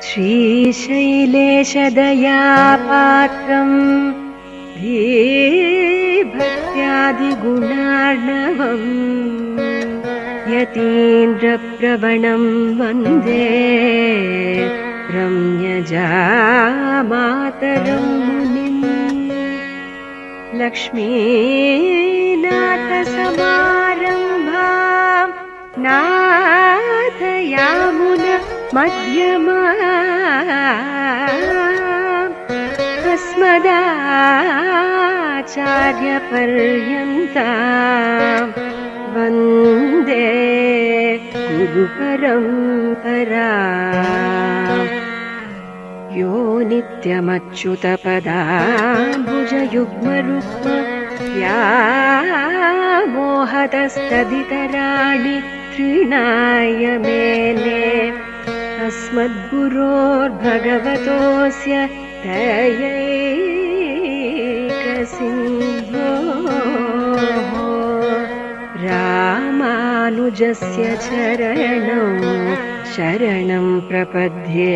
श्रीशैलेशदयापात्रम् धीभक्त्यादिगुणार्णवम् यतीन्द्रप्रवणं वन्दे रम्यजामातरं मुनिम्। लक्ष्मीनाथसमारम्भां नाथयामुनमध्यमाम् अस्मदाचार्यपर्यन्तां वन्दे गुरुपरम्पराम्। यो नित्यमच्युतपदाम्बुजयुग्मरुक्म व्यामोहतस्तदितराणि तृणाय मेने अस्मद्गुरोर्भगवतोऽस्य दयैकसिन्धोः रामानुजस्य चरणौ शरणं प्रपद्ये।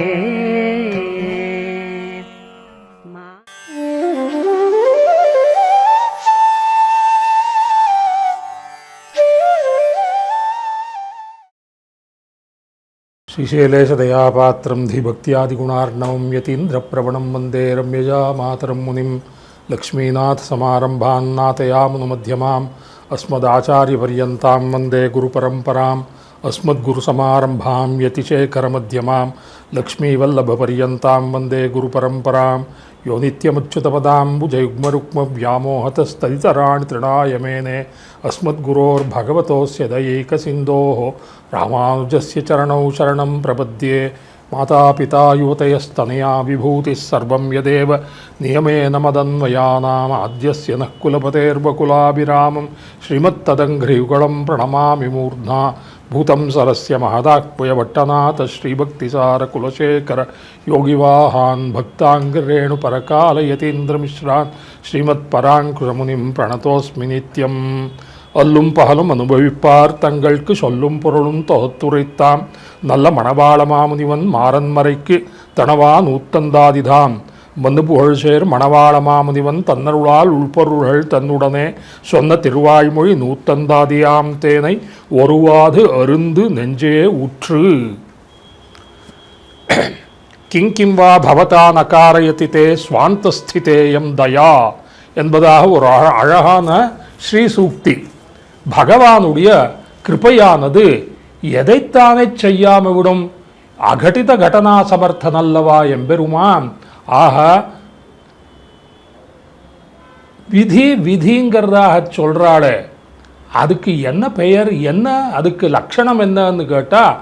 श्रीशैलेशदयापात्रं धीभक्त्यादिगुणार्णवं यतीन्द्रप्रवणं वन्दे रम्यजामातरं मुनिं। लक्ष्मीनाथसमारम्भां नाथयामुनमध्यमाम् अस्मदाचार्यपर्यन्तां वन्दे गुरुपरम्पराम्। अस्मद्गुरुसमारम्भां यतिशेखरमध्यमां लक्ष्मीवल्लभपर्यन्तां वन्दे गुरुपरम्पराम्। यो नित्यमच्युतपदाम्बुजयुग्मरुक्मव्यामोहतस्तदितराणि तृणाय मेने अस्मद्गुरोर्भगवतोऽस्य दयैकसिन्धोः रामानुजस्य चरणौ शरणं प्रपद्ये। मातापिता युवतयस्तनया विभूतिः सर्वं यदेव नियमेन मदन्वयानाम् आद्यस्य नः कुलपतेर्वकुलाभिरामं श्रीमत्तदङ्घ्रियुगलं प्रणमामि मूर्ध्ना। भूतं सरस्य महदाक्वयभट्टनाथ श्रीभक्तिसारकुलशेखर योगिवाहान् भक्ताङ्गिरेणुपरकालयतीन्द्रमिश्रान् श्रीमत्पराङ्कुशमुनिं प्रणतोऽस्मि नित्यम्। அல்லும் பகலும் அனுபவிப்பார் தங்களுக்கு சொல்லும் பொருளும் தொகுத்துரைத்தாம் நல்ல மணவாளமாமுனிவன் மாறன்மறைக்கு தனவா நூத்தந்தாதிதாம் வந்து புகழ்சேர் மணவாளமாமுனிவன் தன்னருளால் உள்பொருள்கள் தன்னுடனே சொன்ன திருவாய்மொழி நூத்தந்தாதியாம் தேனை ஒருவாது அருந்து நெஞ்சே உற்று. கிங்கிம் வா பவதா நகாரயதி தே ஸ்வாந்தஸ்திதேயம் தயா என்பதாக ஒரு அழகான ஸ்ரீசூக்தி. பகவானுடைய கிருபையானது எதைத்தானே செய்யாம விடும்? அகட்டித கடனா சமர்த்தனல்லவா எம்பெருமான். ஆக விதிங்கிறதாக சொல்றாளே, அதுக்கு என்ன பெயர், என்ன அதுக்கு லட்சணம் என்னன்னு கேட்டால்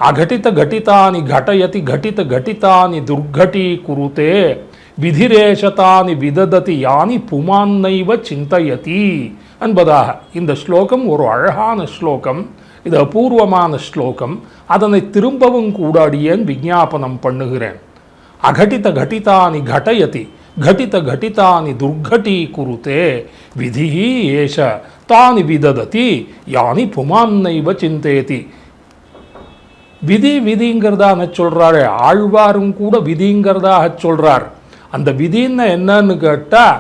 அகட்டித கட்டிதானி கடயதி கட்டித கட்டிதானி துர்கட்டி குருத்தே விதிரேஷதானி விதததி யானி புமான்னைவ சிந்தயதி என்பதாக இந்த ஸ்லோகம் ஒரு அழகான ஸ்லோகம். இது அபூர்வமான ஸ்லோகம். அதனை திரும்பவும் கூட அடியேன் விஞ்ஞாபனம் பண்ணுகிறேன். அகட்டித கட்டிதானி கடயதி கட்டித கட்டிதானி துர்கட்டி குருத்தே விதி ஏஷ தானி விதததி யானி புமான்னைவ சிந்தயதி. விதிங்கிறதாக சொல்றாரு. ஆழ்வாரும் கூட விதிங்கிறதாக சொல்றார். அந்த விதின்னு என்னன்னு கேட்டால்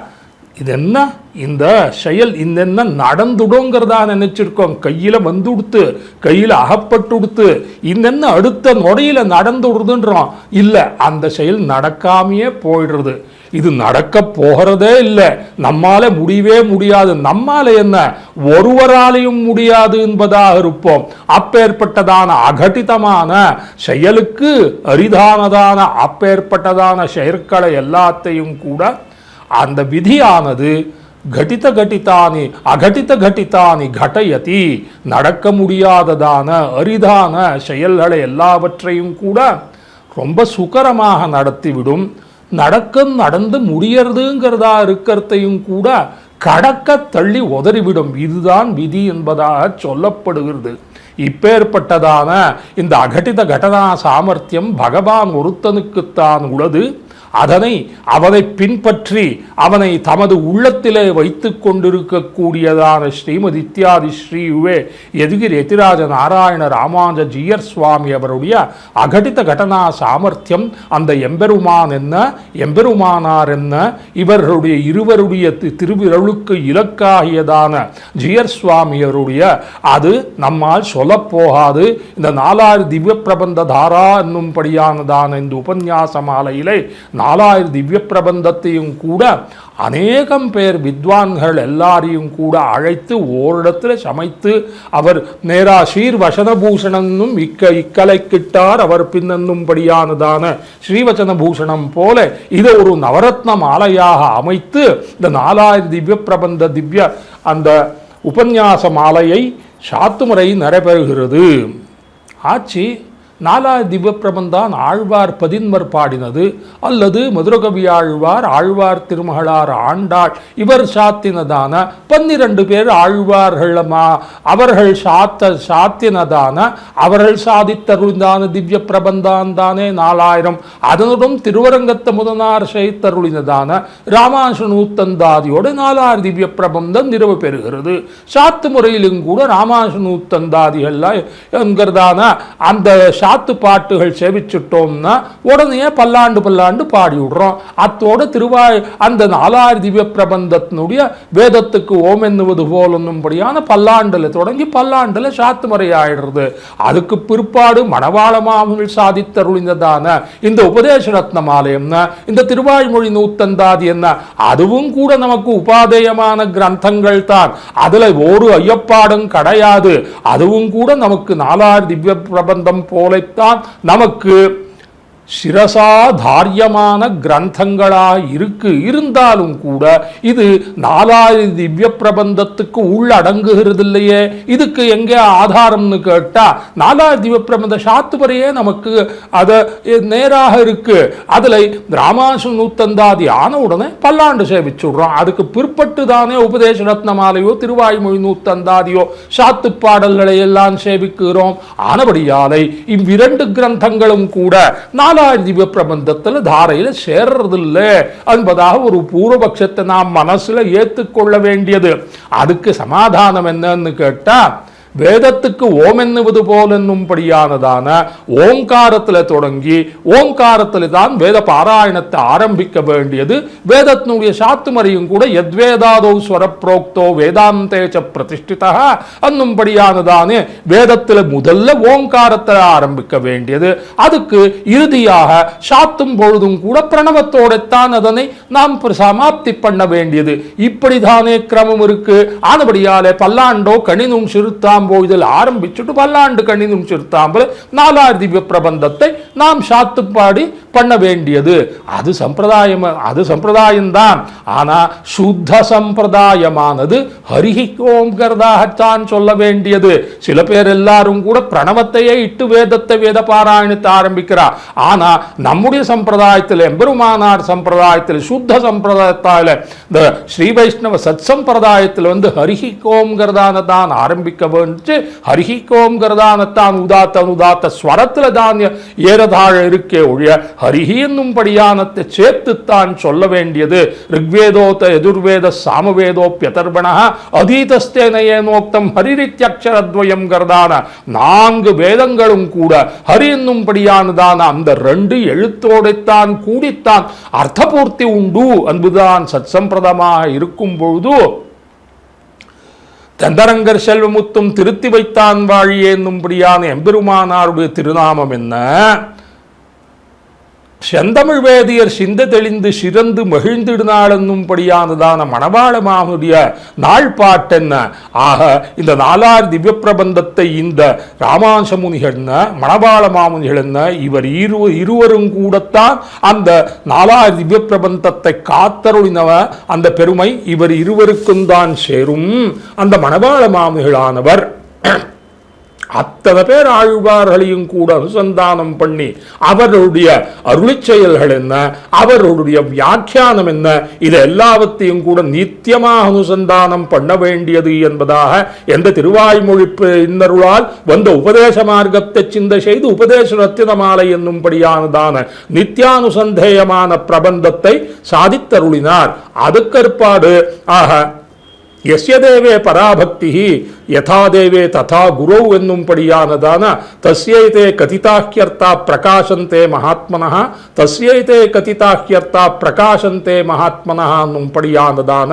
இது என்ன, இந்த செயல் இந்த நடந்துடுங்கிறதா நினைச்சிருக்கோம். கையில் வந்துடுத்து, கையில் அகப்பட்டுடுத்து, இந்த அடுத்த நொடையில் நடந்துடுதுன்றோம். இல்லை, அந்த செயல் நடக்காமையே போயிடுறது. இது நடக்க போகிறதே இல்லை, நம்மால முடியவே முடியாது. நம்மால என்ன, ஒருவராலையும் முடியாது என்பதாக இருப்போம். அப்பேற்பட்டதான அகட்டிதமான செயலுக்கு அரிதானதான அப்பேற்பட்டதான செயற்களை எல்லாத்தையும் கூட அந்த விதியானது கட்டித கட்டித்தானி அகட்டித கட்டித்தானி கடயதி நடக்க முடியாததான அரிதான செயல்களை எல்லாவற்றையும் கூட ரொம்ப சுகரமாக நடத்திவிடும். நடந்து முடியறதுங்கிறதா இருக்கிறதையும் கூட கடக்க தள்ளி உதறிவிடும். இதுதான் விதி என்பதாக சொல்லப்படுகிறது. இப்பேற்பட்டதான இந்த அகட்டித கடனா சாமர்த்தியம் பகவான் ஒருத்தனுக்குத்தான் உள்ளது. அவனை பின்பற்றி அவனை தமது உள்ளத்திலே வைத்து கொண்டிருக்கக்கூடியதான ஸ்ரீமதி இத்தியாதி ஸ்ரீயுவே எதுகிர் எதிராஜ நாராயண ராமானுஜ ஜீயர் சுவாமி அவருடைய அகடித கடனா சாமர்த்தியம், அந்த எம்பெருமான் என்ன எம்பெருமானார் என்ன இவர்களுடைய இருவருடைய திருவிரலுக்கு இலக்காகியதான ஜீயர் சுவாமியருடைய அது நம்மால் சொல்லப்போகாது. இந்த 4000 திவ்ய பிரபந்த தாரா என்னும்படியானதான இந்த உபன்யாச மாலையிலே 4000 திவ்ய பிரபந்தத்தையும் கூட அநேகம் பேர் வித்வான்கள் எல்லாரையும் கூட அழைத்து ஓரிடத்தில் சமைத்து அவர் நேரா ஸ்ரீர் வசனபூஷணனும் இக்கலை கிட்டார் அவர் பின்னன்னும்படியானதான ஸ்ரீவச்சனபூஷணம் போல இதை ஒரு நவரத்ன மாலையாக அமைத்து இந்த 4000 திவ்ய பிரபந்த திவ்ய அந்த உபன்யாச மாலையை சாத்துமுறை நடைபெறுகிறது. ஆட்சி 4000 திவ்ய பிரபந்தான் ஆழ்வார் பதின்மர் பாடினது அல்லது மதுரகவி ஆழ்வார் ஆழ்வார் திருமகளார் ஆண்டாள் இவர் சாத்தினதான 12 பேர் ஆழ்வார்கள் அவர்கள் சாத்தினதான அவர்கள் சாதித்தருளினான திவ்ய பிரபந்தான் தானே 4000. அதனுடன் திருவரங்கத்த முதனார் செய்தருளினதான ராமானுஷ நூத்தந்தாதியோடு 4000 திவ்ய பிரபந்தம் நிறைவு பெறுகிறது. சாத்து முறையிலும் கூட ராமானுஷ நூத்தந்தாதிகள் என்கிறதான அந்த சாத்து பாட்டுகள் சேவிச்சுட்டோம்னா உடனே பல்லாண்டு பாடி விடுறோம். அத்தோட அந்த 4000 திவ்ய பிரபந்தத்தினுடைய வேதத்துக்கு ஓம் என்னுவது போல் என்னும்படியான பல்லாண்டுல தொடங்கி பல்லாண்டுல சாத்து முறை ஆயிடுறது. அதுக்கு பிற்பாடு மணவாளமாமல் சாதித்தருளினதான இந்த உபதேச ரத்ன மாலையம் இந்த திருவாய்மொழி நூத்தந்தாதி என்ன அதுவும் கூட நமக்கு உபாதேயமான கிரந்தங்கள் தான். அதுல ஒரு ஐயப்பாடும் கிடையாது. அதுவும் கூட நமக்கு 4000 திவ்ய பிரபந்தம் போல நமக்கு சிரசாதாரியமான கிரந்தங்களாக இருந்தாலும் கூட இது 4000 திவ்ய பிரபந்தத்துக்கு உள்ளடங்குகிறது இல்லையே. இதுக்கு எங்கே ஆதாரம்னு கேட்டா 4000 திவ்ய பிரபந்த சாத்துவரையே நமக்கு அதை நேராக இருக்கு. அதுல ராமானுஷ நூத்தந்தாதி ஆன உடனே பல்லாண்டு சேவிச்சுடுறோம். அதுக்கு பிற்பட்டு தானே உபதேச ரத்னமாலையோ திருவாய்மொழி நூத்தந்தாதியோ சாத்து பாடல்களை எல்லாம் சேவிக்கிறோம். ஆனபடியாலை இவ்விரண்டு கிரந்தங்களும் கூட 4000 திவ்ய பிரபந்தத்தில் தாரையில் சேர்றதில்லை என்பதாக ஒரு பூர்வபட்சத்தை நாம் மனசுல ஏற்றுக்கொள்ள வேண்டியது. அதுக்கு சமாதானம் என்னன்னு கேட்டா வேதத்துக்கு ஓம் என்னுவது போல் என்னும்படியானதான ஓங்காரத்தில் தொடங்கி ஓங்காரத்தில் தான் வேத பாராயணத்தை ஆரம்பிக்க வேண்டியது. வேதத்தினுடைய சாத்துமறையும் கூட எத்வேதாதோ ஸ்வரப்ரோக்தோ வேதாந்தேச்ச பிரதிஷ்டிதா என்னும்படியானதானே வேதத்தில் முதல்ல ஓங்காரத்தில் ஆரம்பிக்க வேண்டியது. அதுக்கு இறுதியாக சாத்தும் பொழுதும் கூட பிரணவத்தோடத்தான் அதனை நாம் சமாப்தி பண்ண வேண்டியது. இப்படிதானே கிரமம் இருக்கு. ஆனபடியாலே பல்லாண்டோ கணினும் சிறுத்தாம் இதில் ஆரம்பிச்சுட்டு பல்லாண்டு கண்ணினும் சிறுத்தாம்பல் 4000 திவ்ய பிரபந்தத்தை நாம் சாத்து பாடி பண்ண வேண்டியது. அது சம்பிரதாயம்தான். ஆனா சுத்த சம்பிரதாயமானது ஹரிஹி ஓம்கிறதாகத்தான் சொல்ல வேண்டியது. சில பேர் எல்லாரும் கூட பிரணவத்தையே இட்டு வேத பாராயணத்தை ஆரம்பிக்கிறார். ஆனா நம்முடைய சம்பிரதாயத்தில் எம்பெருமானார் சம்பிரதாயத்தில் சுத்த சம்பிரதாயத்தால இந்த ஸ்ரீ வைஷ்ணவ சத் சம்பிரதாயத்தில் ஹரிஹி ஓம்கிறதான தான் ஆரம்பிக்க வேண்டும். ஹரிஹி ஓம்கிறதானத்தான் உதாத்த ஸ்வரத்தில் தான் ஏறதாழ இருக்கே ஒழிய ஹரிஹி என்னும்படியானத்தை சேர்த்துத்தான் சொல்ல வேண்டியது. ரிக்வேதோத்த எதுர்வேத சாமவேதோப்யதர்பண அதீதஸ்தேனோக்தம் ஹரிரித்யக்ஷரத்வயம் கர்தான 4 வேதங்களும் கூட ஹரி என்னும்படியானதான அந்த 2 எழுத்தோடைத்தான் கூடித்தான் அர்த்தபூர்த்தி உண்டு என்பதுதான் சத் சம்பிரதமாக இருக்கும் பொழுது தந்தரங்கர் செல்வமுத்தும் திருத்தி வைத்தான் வாழியே என்னும்படியான எம்பெருமானாருடைய திருநாமம் என்ன? செந்தமிழ் வேதியர் சிந்த தெளிந்து சிறந்து மகிழ்ந்திடுநாள் என்னும்படியானதான மணவாளமாவுடைய நாள் பாட்டென்ன? ஆக இந்த 4000 திவ்ய பிரபந்தத்தை இந்த ராமானுஷ முனிகள் மணவாள மாமுனிகள் என்ன இவர் இருவரும் கூடத்தான் அந்த 4000 திவ்ய பிரபந்தத்தை காத்தருளினவ அந்த பெருமை இவர் இருவருக்கும் தான் சேரும். அந்த மணவாள மாமுனிகளானவர் அத்தனை பேர் ஆழ்வார்களையும் கூட அனுசந்தானம் பண்ணி அவருடைய அருளிச் செயல்கள் என்ன, அவருடைய வியாக்கியானம் என்ன, இது எல்லாவற்றையும் கூட நித்தியமாக அனுசந்தானம் பண்ண வேண்டியது என்பதாக எந்த திருவாய்மொழி இன்னருளால் வந்த உபதேச மார்க்கத்தை சிந்தை செய்து உபதேச ரத்தினமாலை என்னும்படியானதான நித்தியானுசந்தேயமான பிரபந்தத்தை சாதித்தருளினார். அதுக்கற்பாடு ஆக யஸ்ய தேவே பராபக்தி யதா தேவே ததா குரௌ என்னும்படியானதான தஸ்யைதே கதிதாஹ்யர்த்தா பிரகாசந்தே மகாத்மனः தஸ்யைதே கதிதாஹ்யர்த்தா பிரகாசந்தே மகாத்மனः என்னும்படியானதான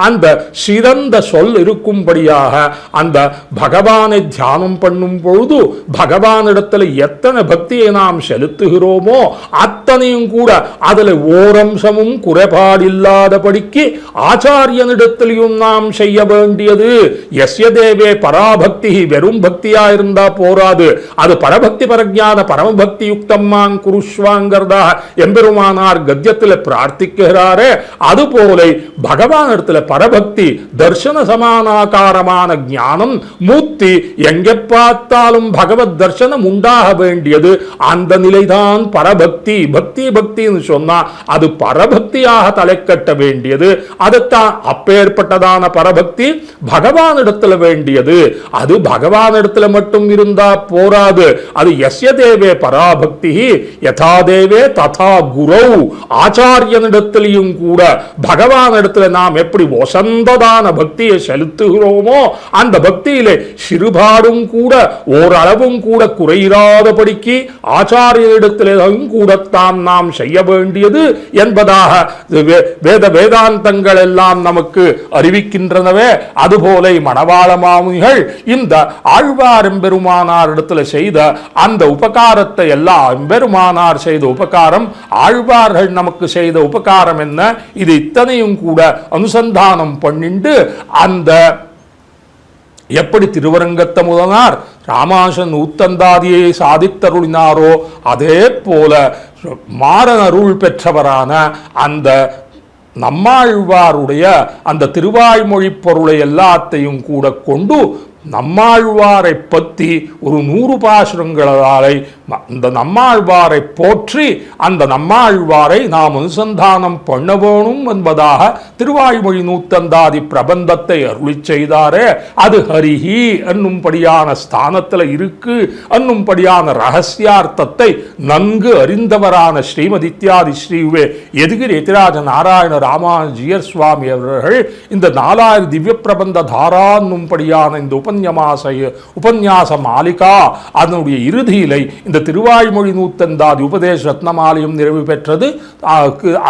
அந்த சிறந்த சொல் இருக்கும்படியாக அந்த பகவானை தியானம் பண்ணும் பொழுது பகவானிடத்தில் எத்தனை பக்தியை நாம் செலுத்துகிறோமோ அத்தனையும் கூட அதில் ஓரம்சமும் குறைபாடில்லாதபடிக்கு ஆச்சாரியனிடத்திலையும் நாம் செய்ய வேண்டியது. யஸ்ய தேவே பராபக்தி, வெறும் பக்தியா இருந்தா போராது, அது பரபக்தி பரஜான பரமபக்தி யுக்தம்மாங் குருஷ்வாங்கிறதா எம்பெருமானார் கத்தியத்தில் பிரார்த்திக்கிறாரே, அதுபோல பகவானிடத்தில் பரபக்தி தர்சன சமானாகாரமான ஞானம் மூர்த்தி எங்கே பார்த்தாலும் பகவத் தர்சனம் உண்டாக வேண்டியது. அந்த நிலைதான் பரபக்தி. பக்தி பக்தின்னு சொன்னா அது பரபக்தியாக தலை கட்ட வேண்டியது. அதுதான் அப்பேற்பட்டதான பரபக்தி பகவானிடத்தில் வேண்டியது. அது பகவானிடத்தில் மட்டும் இருந்தா போராது, அது யஸ்ய தேவே பராபக்தி யதா தேவே ததா குரௌ, ஆச்சாரியனிடத்திலையும் கூட பகவானிடத்தில் நாம் எப்படி வசந்ததான பக்தியை செலுத்துகிறோமோ அந்த பக்தியிலே சிறுபாடும் கூட ஓரளவும் கூட குறையிராதபடிக்கு ஆச்சாரியனிடத்திலும் கூடத்தான் நாம் செய்ய வேண்டியது என்பதாக வேதாந்தங்கள் எல்லாம் நமக்கு அறிவிக்கின்றனவே. அதுபோல மணவாள மாமுனிகள் இந்த ஆழ்வார் எம்பெருமானார் இடத்துல செய்த அந்த உபகாரத்தை எல்லாம், எம்பெருமானார் செய்த உபகாரம், ஆழ்வார்கள் நமக்கு செய்த உபகாரம் என்ன, இது இத்தனையும் கூட அனுசந்தானம் பண்ணிண்டு அந்த எப்படி திருவரங்கத்த முதனார் ராமாசன் ஊத்தந்தாதியை சாதித்தருளினாரோ அதே போல மாறன் அருள் பெற்றவரான அந்த நம்மாழ்வாருடைய அந்த திருவாய்மொழி பொருளை எல்லாத்தையும் கூட கொண்டு நம்மாழ்வாரை பற்றி ஒரு 100 பாசுரங்களாலை அந்த நம்மாழ்வாரை போற்றி அந்த நம்மாழ்வாரை நாம் அனுசந்தானம் பண்ண வேணும் என்பதாக திருவாய்மொழி நூத்தந்தாதி பிரபந்தத்தை அருளி செய்தாரே, அது ஹரிஹி என்னும்படியான ஸ்தானத்தில் இருக்கு என்னும்படியான ரகசியார்த்தத்தை நன்கு அறிந்தவரான ஸ்ரீமதித்யாதி ஸ்ரீவே எதுகிரி எதிராஜ நாராயண ராமானுஜீயர் சுவாமி அவர்கள் இந்த 4000 திவ்ய பிரபந்த தாரா என்னும்படியான இந்த உபன்யாச மாலிகா அதனுடைய இறுதியிலை இந்த திருவாய்மொழி நூத்தந்தாதி உபதேச ரத்னமாலையும் நிறைவு பெற்றது.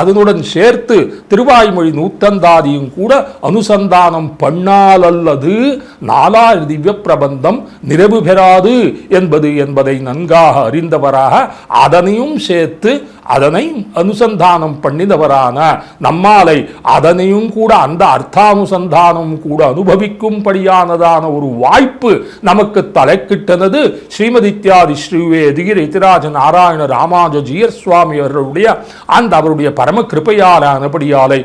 அதனுடன் சேர்த்து திருவாய்மொழி நூத்தந்தாதியும் கூட அனுசந்தானம் பண்ணால் அல்லது 4000 திவ்ய பிரபந்தம் நிறைவு பெறாது என்பதை நன்காக அறிந்தவராக அதனையும் சேர்த்து அதனை அனுசந்தானம் பண்ணினவரான நம்மாலை அதனையும் கூட அந்த அர்த்தானுசந்தானம் கூட அனுபவிக்கும்படியானதான ஒரு வாய்ப்பு நமக்கு தலைக்கிட்டது. ஸ்ரீமதித்யாதி ஸ்ரீவே எதிகிரி எதிராஜ நாராயண ராமானுஜீயர் சுவாமி அவர்களுடைய அந்த அவருடைய பரம கிருபையாலானபடியாலை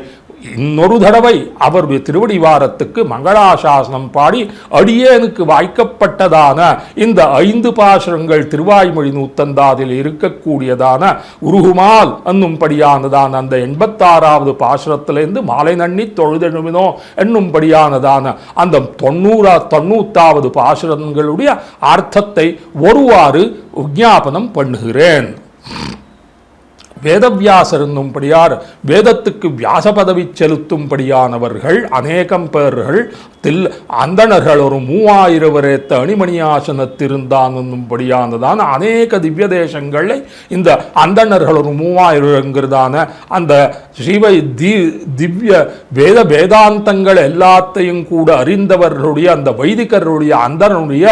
இன்னொரு தடவை அவருடைய திருவடிவாரத்துக்கு மங்களாசாசனம் பாடி அடியேனுக்கு வாய்க்கப்பட்டதான இந்த 5 பாசுரங்கள் திருவாய்மொழி நூத்தந்தாதில் இருக்கக்கூடியதான உருகுமால் என்னும்படியானதான அந்த 86வது பாசுரத்திலிருந்து மாலை நன்னி தொழுதெழுமினோ என்னும்படியானதான அந்த 90வது பாசுரங்களுடைய அர்த்தத்தை ஒருவாறு விஞ்ஞாபனம் பண்ணுகிறேன். வேதவியாசர் என்னும்படியார் வேதத்துக்கு வியாச பதவி செலுத்தும்படியானவர்கள் அநேகம் பேர்கள் அந்தணர்கள் ஒரு 3000 வரைத்த அணிமணியாசனத்திருந்தான் என்னும்படியானதான அநேக திவ்ய தேசங்களை இந்த அந்தணர்கள் ஒரு 3000ங்கிறதான அந்த ஸ்ரீவை திவ்ய வேதாந்தங்கள் எல்லாத்தையும் கூட அறிந்தவர்களுடைய அந்த வைதிகர்களுடைய அந்தனுடைய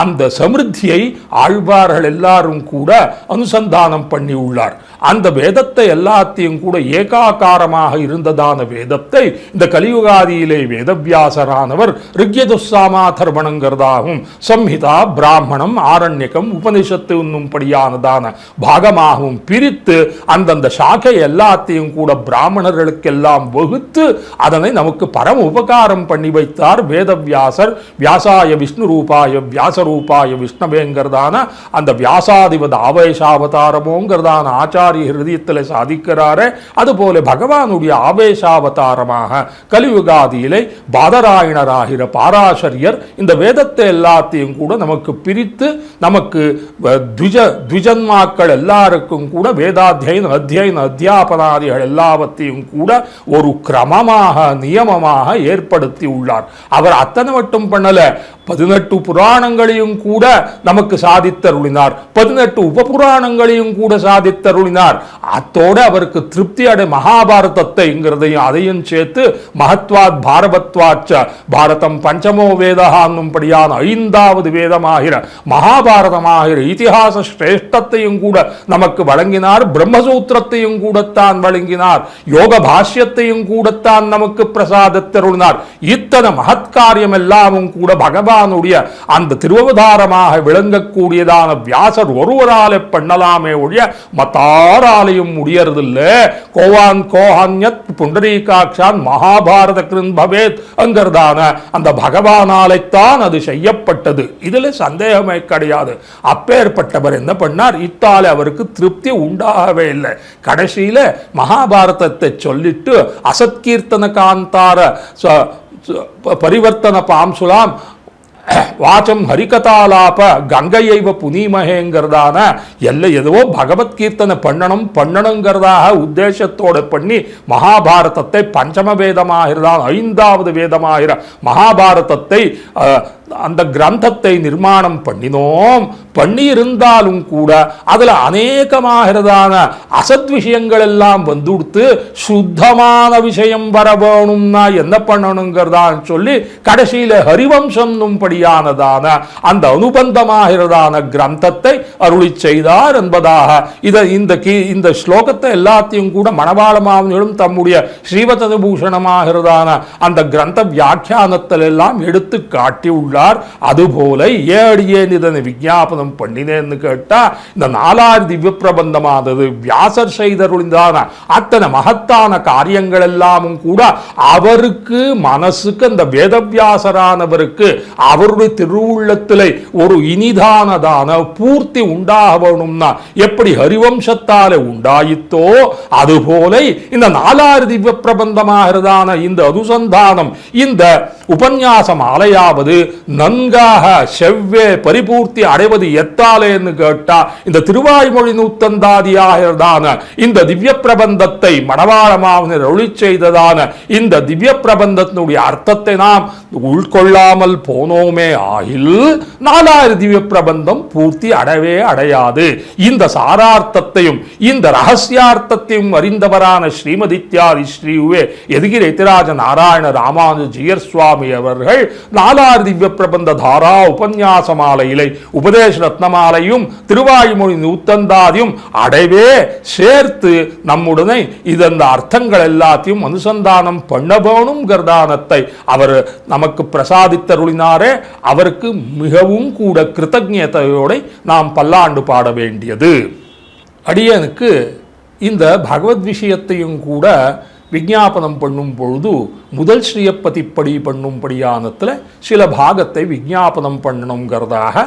அந்த சமிருத்தியை ஆழ்வார்கள் எல்லாரும் கூட அனுசந்தானம் பண்ணி உள்ளார். அந்த வேதத்தை எல்லாத்தையும் கூட ஏகாகாரமாக இருந்ததான வேதத்தை இந்த கலியுகாதியிலே வேதவியாசரானவர் ரிக்யதுசாமா தர்மணங்கிறதாகவும் சம்ஹிதா பிராமணம் ஆரண்யகம் உபனிஷத்து என்னும்படியானதான பாகமாகவும் பிரித்து அந்தந்த சாக்கை எல்லாத்தையும் கூட பிராமணர்களுக்கெல்லாம் வகுத்து அதனை நமக்கு பரம உபகாரம் பண்ணி வைத்தார் வேதவியாசர். வியாசாய விஷ்ணு ரூபாய வியாசரூபாய விஷ்ணவேங்கிறதான அந்த வியாசாதிபத ஆவேசாவதாரமோங்கிறதான ஆச்சாரிய ஹிருதயத்தில் சாதிக்கிறாரே, அதுபோல பகவானுடைய ஆவேசாவதாரமாக கலியுகாதியிலே பாதராயணராகிற பாராசரியர் இந்த வேதத்தை எல்லாத்தையும் கூட நமக்கு பிரித்து நமக்கு த்விஜன்மாக்கள் எல்லாருக்கும் கூட வேதாத்தியன அத்தியாபனாதிகள் எல்லாவற்றையும் கூட ஒரு கிரமமாக நியமமாக ஏற்படுத்தி உள்ளார். அவர் அத்தனை மட்டும் பண்ணல, 18 புராணங்களையும் கூட நமக்கு சாதித்தருளினார், 18 உபபுராணங்களையும் கூட சாதித்தருளினார். அத்தோடு அவருக்கு திருப்தி அடை மகாபாரதத்தைங்கிறதையும் அதையும் சேர்த்து மகத்வாத் பாரபத்வாச்ச பாரதம் பஞ்சமோ வேதகான்னும்படியான 5வது வேதமாகிற மகாபாரதமாகிற இதிகாச சிரேஷ்டத்தையும் கூட நமக்கு வழங்கினார். பிரம்மசூத்திரத்தையும் கூடத்தான் வழங்கினார். யோக பாஷ்யத்தையும் கூடத்தான் நமக்கு பிரசாதத்தருளினார். இத்தனை மகத்காரியம் எல்லாமும் கூட பகவானுடைய அந்த திருவவதாரமாக விளங்கக்கூடியதான வியாசர் ஒருவராலே பண்ணலாமே ஒழிய மத்தாராலையும் முடியறதில்லை. கோவான் கோஹான்யத் புண்டரீகாட்சான் மகாபாரத கிருன் பவேத் என்கிறதான அந்த பகவானாலைத்தான் அது செய்யப்பட்டது. இதுல சந்தேகமே கிடையாது. அப்பேற்பட்டவர் என்ன பண்ணார், இத்தாலே அவருக்கு திருப்தி உண்டாகவே இல்லை. கடைசியில மகாபாரதத்தை சொல்லிட்டு அசத்கீர்த்தன காந்தார பரிவர்த்தன பாம்சுலாம் வாச்சம் ஹரிகதாலாப கங்கையைவ புனிமகேங்கிறதான எதுவோ பகவத்கீர்த்தனை பண்ணணுங்கிறதாக உத்தேசத்தோடு பண்ணி மகாபாரதத்தை பஞ்சம வேதமாகிறதான் 5வது வேதமாகிற மகாபாரதத்தை அந்த கிரந்தத்தை நிர்மாணம் பண்ணியிருந்தாலும் கூட அதுல அநேகமாகிறதான அசத் விஷயங்கள் எல்லாம் வந்துடுத்து சுத்தமான விஷயம் வர வேணும்னா என்ன பண்ணணுங்கிறதான் சொல்லி கடைசியில ஹரிவம்சம் படியானதான அந்த அனுபந்தமாகிறதான கிரந்தத்தை அருளி செய்தார் என்பதாக இந்த ஸ்லோகத்தை எல்லாத்தையும் கூட மணவாளமாவனும் தம்முடைய ஸ்ரீவதனுபூஷணமாகிறதான அந்த கிரந்த வியாக்கியானத்தில் எல்லாம் எடுத்து காட்டியுள்ளார். அதுபோல ஏன் இதனை விஞ்ஞாபனம் பண்ணினேன்னு கேட்டா, இந்த 4 திவ்ய பிரபந்தமானது வியாசர் செய்தருளிதான அத்தனை மகத்தான காரியங்கள் எல்லாமும் கூட அவருக்கு மனசுக்கு அந்த வேதவியாசரானவருக்கு அவருடைய திருவுள்ளத்திலே ஒரு இனிதானதான பூர்த்தி உண்டாக வேணும்னா எப்படி ஹரிவம்சத்தாலே உண்டாயித்தோ அதுபோல இந்த 4 திவ்ய பிரபந்தமாகிறதான இந்த அனுசந்தானம் இந்த உபன்யாசம் ஆலையாவது நன்காக செவ்வே பரிபூர்த்தி அடைவது எத்தாலேன்னு கேட்டா இந்த திருவாய்மொழி நூத்தந்தாதியாகிறதான இந்த திவ்ய பிரபந்தத்தை மணவாளமாவனர் ஒளி செய்ததான இந்த திவ்ய பிரபந்தத்தினுடைய அர்த்தத்தை நாம் உள்கொள்ளாமல் போனோமே ஆகில் 4 திவ்ய பிரபந்தம் பூர்த்தி அடையவே அடையாது. இந்த சாரார்த்தத்தையும் இந்த ரகசியார்த்தத்தையும் அறிந்தவரான ஸ்ரீமதித்யாதி ஸ்ரீவே எதுகிரி எதிராஜ நாராயண ராமானுஜ ஜீயர் சுவாமி அவர்கள் 4 திவ்ய பிரபந்த தாரா உபன்யாச மாலையிலே உபதேச ரத்னமாலையும் திருவாய்மொழி நூத்தந்தாதியும் அடைவே சேர்த்து நம்முடனே இதந்த அர்த்தங்கள் எல்லாத்தையும் அனுசந்தானம் பண்ண வேணும் கர்தானத்தை அவர் நமக்கு பிரசாதித்தருளினாரே, அவருக்கு மிகவும் கூட கிருத்தஜ்ஞதையோடு நாம் பல்லாண்டு பாட வேண்டியது. அடியனுக்கு இந்த பகவத் விஷயத்தையும் கூட விஞ்ஞாபனம் பண்ணும் பொழுது முதல் ஸ்ரீயப்பதிப்படி பண்ணும்படியானத்தில் சில பாகத்தை விஞ்ஞாபனம் பண்ணணுங்கிறதாக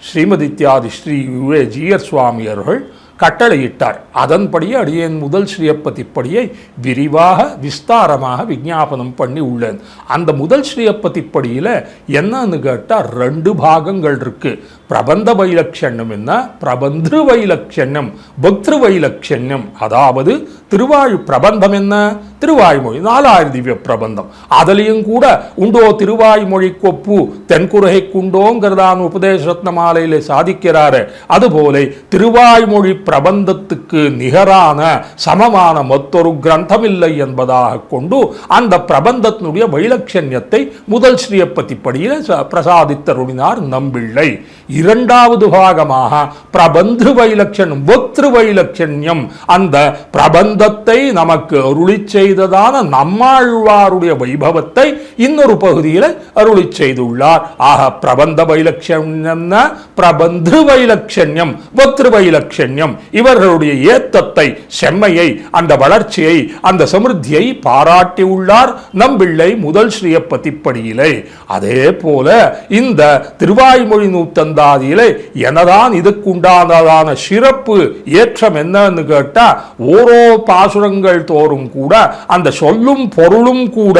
ஸ்ரீமதித்யாதி ஸ்ரீ யுவே ஜீயர் சுவாமியர்கள் கட்டளையிட்டார். அதன்படியே அடியேன் முதல் ஸ்ரீயப்பதிப்படியை விரிவாக விஸ்தாரமாக விஞ்ஞாபனம் பண்ணி உள்ளேன். அந்த முதல் ஸ்ரீயப்பதிப்படியில் என்னன்னு கேட்டால் 2 பாகங்கள் இருக்கு. பிரபந்த வைலட்சண்யம் என்ன, பிரபந்திரு வைலட்சண்யம், பக்திரு வைலட்சண்யம். அதாவது திருவாழ் பிரபந்தம் என்ன, திருவாய்மொழி 4000 திவ்ய பிரபந்தம். அதுலேயும் கூட உண்டோ திருவாய்மொழி கொப்பு தென்குறகை குண்டோங்கிறதான உபதேச ரத்ன மாலையிலே சாதிக்கிறாரு. அதுபோல திருவாய்மொழி பிரபந்தத்துக்கு நிகரான சமமான மற்றொரு கிரந்தம் இல்லை என்பதாக கொண்டு அந்த பிரபந்தத்தினுடைய வைலட்சண்யத்தை முதல் ஸ்ரீயப்பதிப்படியில் பிரசாதித்தருளினார் நம்பிள்ளை. இரண்டாவது பாகமாக பிரபந்து வைலட்சணம் வக்திரு வைலட்சண்யம், அந்த பிரபந்தத்தை நமக்கு அருளி செய்ததான நம்மாழ்வாருடைய வைபவத்தை இன்னொரு பகுதியில் அருளி செய்துள்ளார். ஆக பிரபந்த வைலட்சண்யம், பிரபந்து வைலட்சண்யம், வக்திரு வைலட்சண்யம் இவர்களுடைய ஏத்தத்தை, செம்மையை, அந்த வளர்ச்சியை, அந்த சமிருத்தியை பாராட்டி உள்ளார் நம்பிள்ளை முதல் ஸ்ரீயப்பதிப்படியிலே. அதே போல இந்த திருவாய்மொழி நூத்தந்தாதியிலே என்னதான் இதுக்குண்டானதான சிறப்பு ஏற்றம் என்னன்னு கேட்டா, ஓரோ பாசுரங்கள் தோறும் கூட அந்த சொல்லும் பொருளும் கூட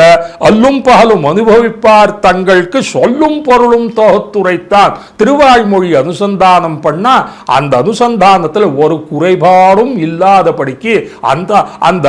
அல்லும் பகலும் அனுபவிப்பார் தங்களுக்கு சொல்லும் பொருளும் தொகுத்துரைத்தான் திருவாய்மொழி அனுசந்தானம் பண்ணா அந்த அனுசந்தானத்தில் ஒரு குறைபாடும் இல்லாதபடிக்கு அந்த அந்த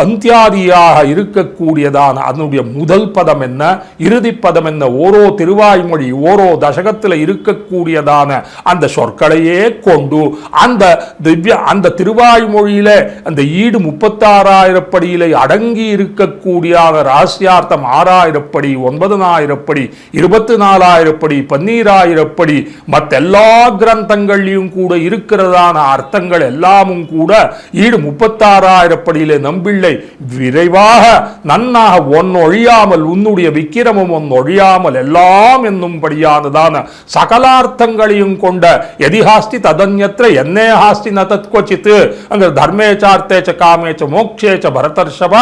அந்தியாதியாக இருக்கக்கூடியதான அதனுடைய முதல் பதம் என்ன, இறுதி பதம் என்ன, ஓரோ திருவாய்மொழி ஓரோ தசகத்தில் இருக்கக்கூடியதான அந்த சொற்களையே கொண்டு அந்த திருவாய்மொழியில அந்த ஈடு 36,000 படியிலே அடங்கி இருக்கக்கூடிய ரகசியார்த்தம் 6,000 படி, 9,000 படி, 24,000 படி, 12,000 படி, மற்ற எல்லா கிரந்தங்களையும் கூட இருக்கிறதான அர்த்தங்கள் எல்லாமும் கூட ஈடு 36,000 படியிலே நம்பிள்ளை விரைவாக நன்னாக ஒன்னொழியாமல் உன்னுடைய விக்கிரமம் ஒன்னொழியாமல் எல்லாம் என்னும்படியானதான சகலார்த்தங்களையும் கொண்ட எதிஹாஸ்தி ததன்யத்ர என்னே ஹாஸ்தி ந தத்கொச்சித் அங்க தர்மேச்சார்த்தேச்ச காமேச்ச மோக்ஷேச்ச பரதர்ஷப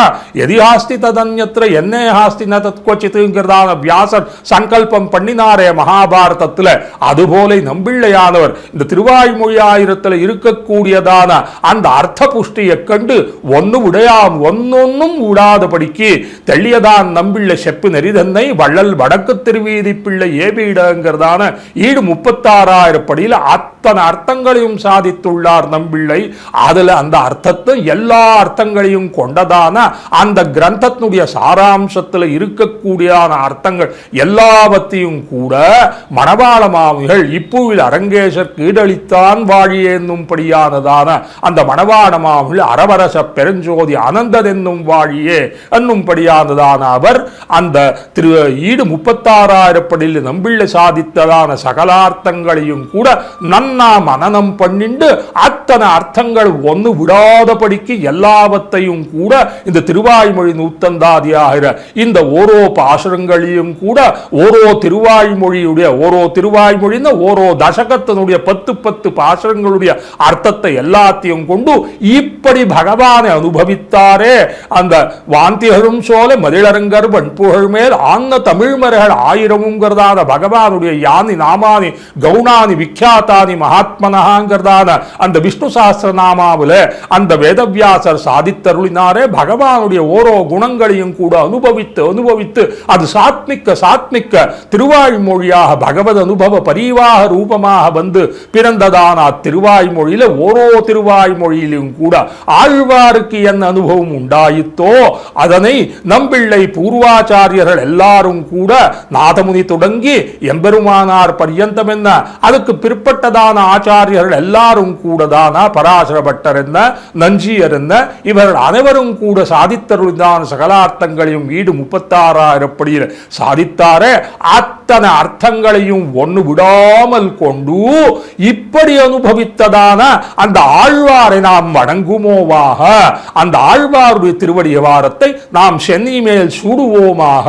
எதிஹாஸ்தி ததன்யத்ர என்னே ஹாஸ்தி ந தத்கொச்சித்ங்கிறதான வியாசர் சங்கல்பம் பண்ணினாரே மகாபாரதத்துல. அதுபோல நம்பிள்ளையானவர் இந்த திருவாய்மொழி ஆயிரத்தில் இருக்கக்கூடியதான அந்த அர்த்த புஷ்டியை கண்டு ஒன்னு விடையாம் ஒன்னொன்னும் விடாதபடிக்கு தெள்ளியதான் நம்பிள்ளை செப்பு நெறிதன்னை வள்ளல் வடக்கு திருவீதி பிள்ளை ஏபிடங்கிறதான ஈடு 36,000 படியில் அத்தனை அர்த்தங்களையும் சாதித்துள்ளார் நம்பிள்ளை. அதுல அந்த அர்த்தத்தை எல்லா அர்த்தங்களையும் கொண்டதான அந்த கிரந்தத்தினுடைய சாராம்சத்தில் இருக்கக்கூடியதான அர்த்தங்கள் எல்லாவற்றையும் கூட மணவாள மாமிகள் இப்பூவில் அரங்கேசர் கீழளித்தான் வாழி என்னும்படியானதான அந்த மணவாள மாமிகள் அரவரச பெருஞ்சோதி அனந்ததென்னும் வாழியே என்னும்படியானதான அவர் அந்த திரு ஈடு 36,000 படியில் நம்பிள்ளை சாதித்ததான சகலார்த்தங்களையும் கூட நன்னா மனனம் பண்ணிண்டு அத்தனை அர்த்தங்கள் ஒன்று விடாதபடிக்கு எல்லாவற்றையும் கூட இந்த திருவாய்மொழி நூத்தந்தாதியாகிற இந்த ஓரோ பாசுரங்களையும் கூட ஓரோ திருவாய்மொழியுடைய ஓரோ தசகத்தினுடைய 10 பாசுரங்களுடைய அர்த்தத்தை எல்லாத்தையும் கொண்டு இப்படி பகவானை அனுபவித்தாரே. அந்த வாந்திகரும் சோல மதிழரங்கர் வன்புகழ் மேல் ஆன்ன தமிழ்மறைகள் 1000ங்கிறதான பகவானுடைய யானி நாமானி கவுனானி விக்யாத்தானி மகாத்மனகாங்கிறதான அந்த விஷ்ணு சாஸ்திரநாமாவில் அந்த வேதவியாசர் சாதித்தருளினாரே. பகவானுடைய ஓரோ குணங்களையும் கூட அனுபவித்து அது சாத்மிக்க திருவாய்மொழியாக பகவத் அனுபவ பரிவாக ரூபமாக வந்து பிறந்ததான திருவாய்மொழியில ஓரோ திருவாய்மொழியிலும் கூட ஆழ்வாருக்கு என்ன அனுபவம் உண்டாயித்தோ அதனை நம்பிள்ளை பூர்வாச்சாரியர்கள் எல்லாரும் கூட நாதமுனி தொடங்கி எம்பெருமானார் பர்யந்தம் என்ன, அதுக்கு பிற்பட்டதான ஆச்சாரியர்கள் எல்லாரும் கூட தானா பராசர பட்டர் என்ன, நஞ்சியர் என்ன, இவர்கள் அனைவரும் கூட சாதித்தருளிதான சகலார்த்தங்களையும் ஈடு 36,000 படியில் சாதித்தாரே. அத்தனை அர்த்தங்களையும் ஒன்று விடாமல் கொண்டு இப்படி அனுபவித்ததான அந்த ஆழ்வாரை நாம் வணங்குமோவாக, அந்த ஆழ்வாருடைய திருவடிய வாரத்தை நாம் சென்னி மேல் சூடுவோமாக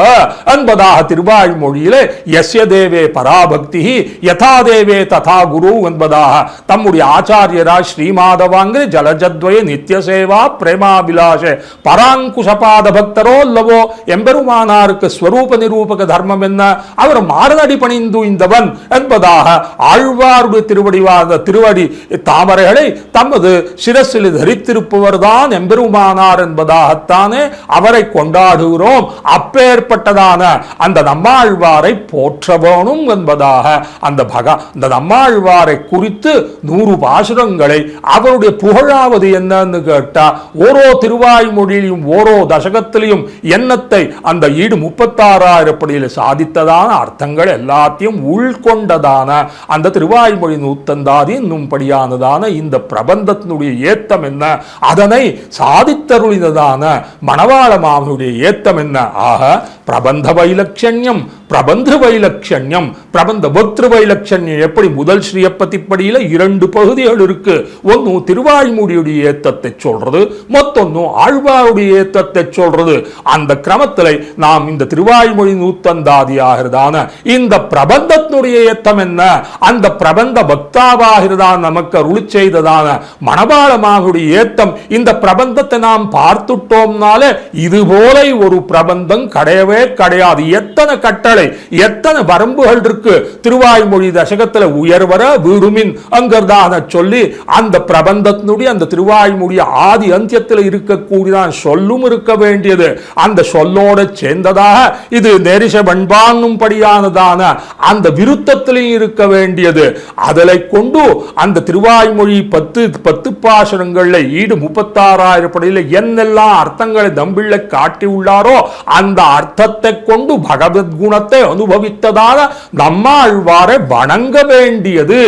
என்பதாக திருவாய்மொழியிலே யஸ்ய தேவே பராபக்தி யதா தேவே ததா குரு என்பதாக தம்முடைய ஆச்சாரியராய் ஸ்ரீமாதவாங்கிற ஜலஜத்வய நித்திய சேவா பிரேமாபிலாஷ பராங்குஷபாத பக்தரோ இல்லவோ எம்பெருமானாருக்கு ஸ்வரூப நிரூபக தர்மம் என்ன, அவர் மாறுநடி பணிந்து இந்தவன் என்பதாக ஆழ்வாருடைய திருவடி தாமரைகளை தமது சிரசில் தரித்திருப்பவர் தான் எம்பெருமானார் என்பதாகத்தானே அவரை கொண்டாடுகிறோம். அப்பேற்பட்டதான அந்த நம்மாழ்வாரை போற்ற வேணும் என்பதாக அந்த நம்மாழ்வாரை குறித்து 100 பாசுரங்களை அவருடைய புகழாவது என்னன்னு கேட்டா ஓரோ திருவாய் திருவாய்மொழியிலும் ஓரோ தசகத்திலையும் எண்ணத்தை அந்த ஈடு 36,000 படியில் சாதித்ததான அர்த்தங்கள் எல்லாத்தையும் உள்கொண்டதான அந்த திருவாய்மொழி நூத்தந்தாதி என்னும்படியானதான இந்த பிரபந்தத்தினுடைய ஏத்தம் என்ன, அதனை சாதித்தருளினதான மணவாள மாமனுடைய ஏத்தம் என்ன. ஆக பிரபந்த வைலட்சண்யம், பிரபந்த வைலட்சண்யம், பிரபந்த பக்திரு வைலட்சண்யம். எப்படி முதல் ஸ்ரீயப்பதிப்படியில 2 பகுதிகள் இருக்கு. ஒன்னு திருவாய்மொழியுடைய ஏத்தத்தை சொல்றது, மொத்தொன்னு ஆழ்வாருடைய ஏத்தத்தை சொல்றது. அந்த கிரமத்தில் நாம் இந்த திருவாய்மொழி நூத்தந்தாதியாகிறதான இந்த பிரபந்தத்தினுடைய ஏத்தம் என்ன, அந்த பிரபந்த பக்தாவாகிறதான நமக்கு அருளி செய்ததான மணவாளமாகுடைய ஏத்தம். இந்த பிரபந்தத்தை நாம் பார்த்துட்டோம்னால இதுபோல ஒரு பிரபந்தம் கிடையவே கிடையாது. எத்தனை கட்டளை, எத்தனை வரம்புகள் இருக்கு. திருவாய்மொழி தசகத்துல உயர்வர வீடுமின் அங்கர்தான சொல்லி அந்த பிரபந்தத்தினுடைய அந்த திருவாய்மொழி ஆதி அந்தியத்தில் இருக்கக்கூடியதான் சொல்லும் இருக்க வேண்டியது. அந்த சொல்லோட சேர்ந்ததாக இது நெரிச பண்பானும் படியானதான அந்த விருத்தத்திலையும் இருக்க வேண்டியது. அதனை கொண்டு அந்த திருவாய்மொழி 10 பாசுரங்கள்ல ஈடு 36,000 படியில் என்னெல்லாம் அர்த்தங்களை தம்பிள்ளை காட்டி உள்ளாரோ அந்த அர்த்தத்தை கொண்டு பகவத் குணத்தை அனுபவித்ததால நம்மாழ்வாரை வணங்க வேண்டியது.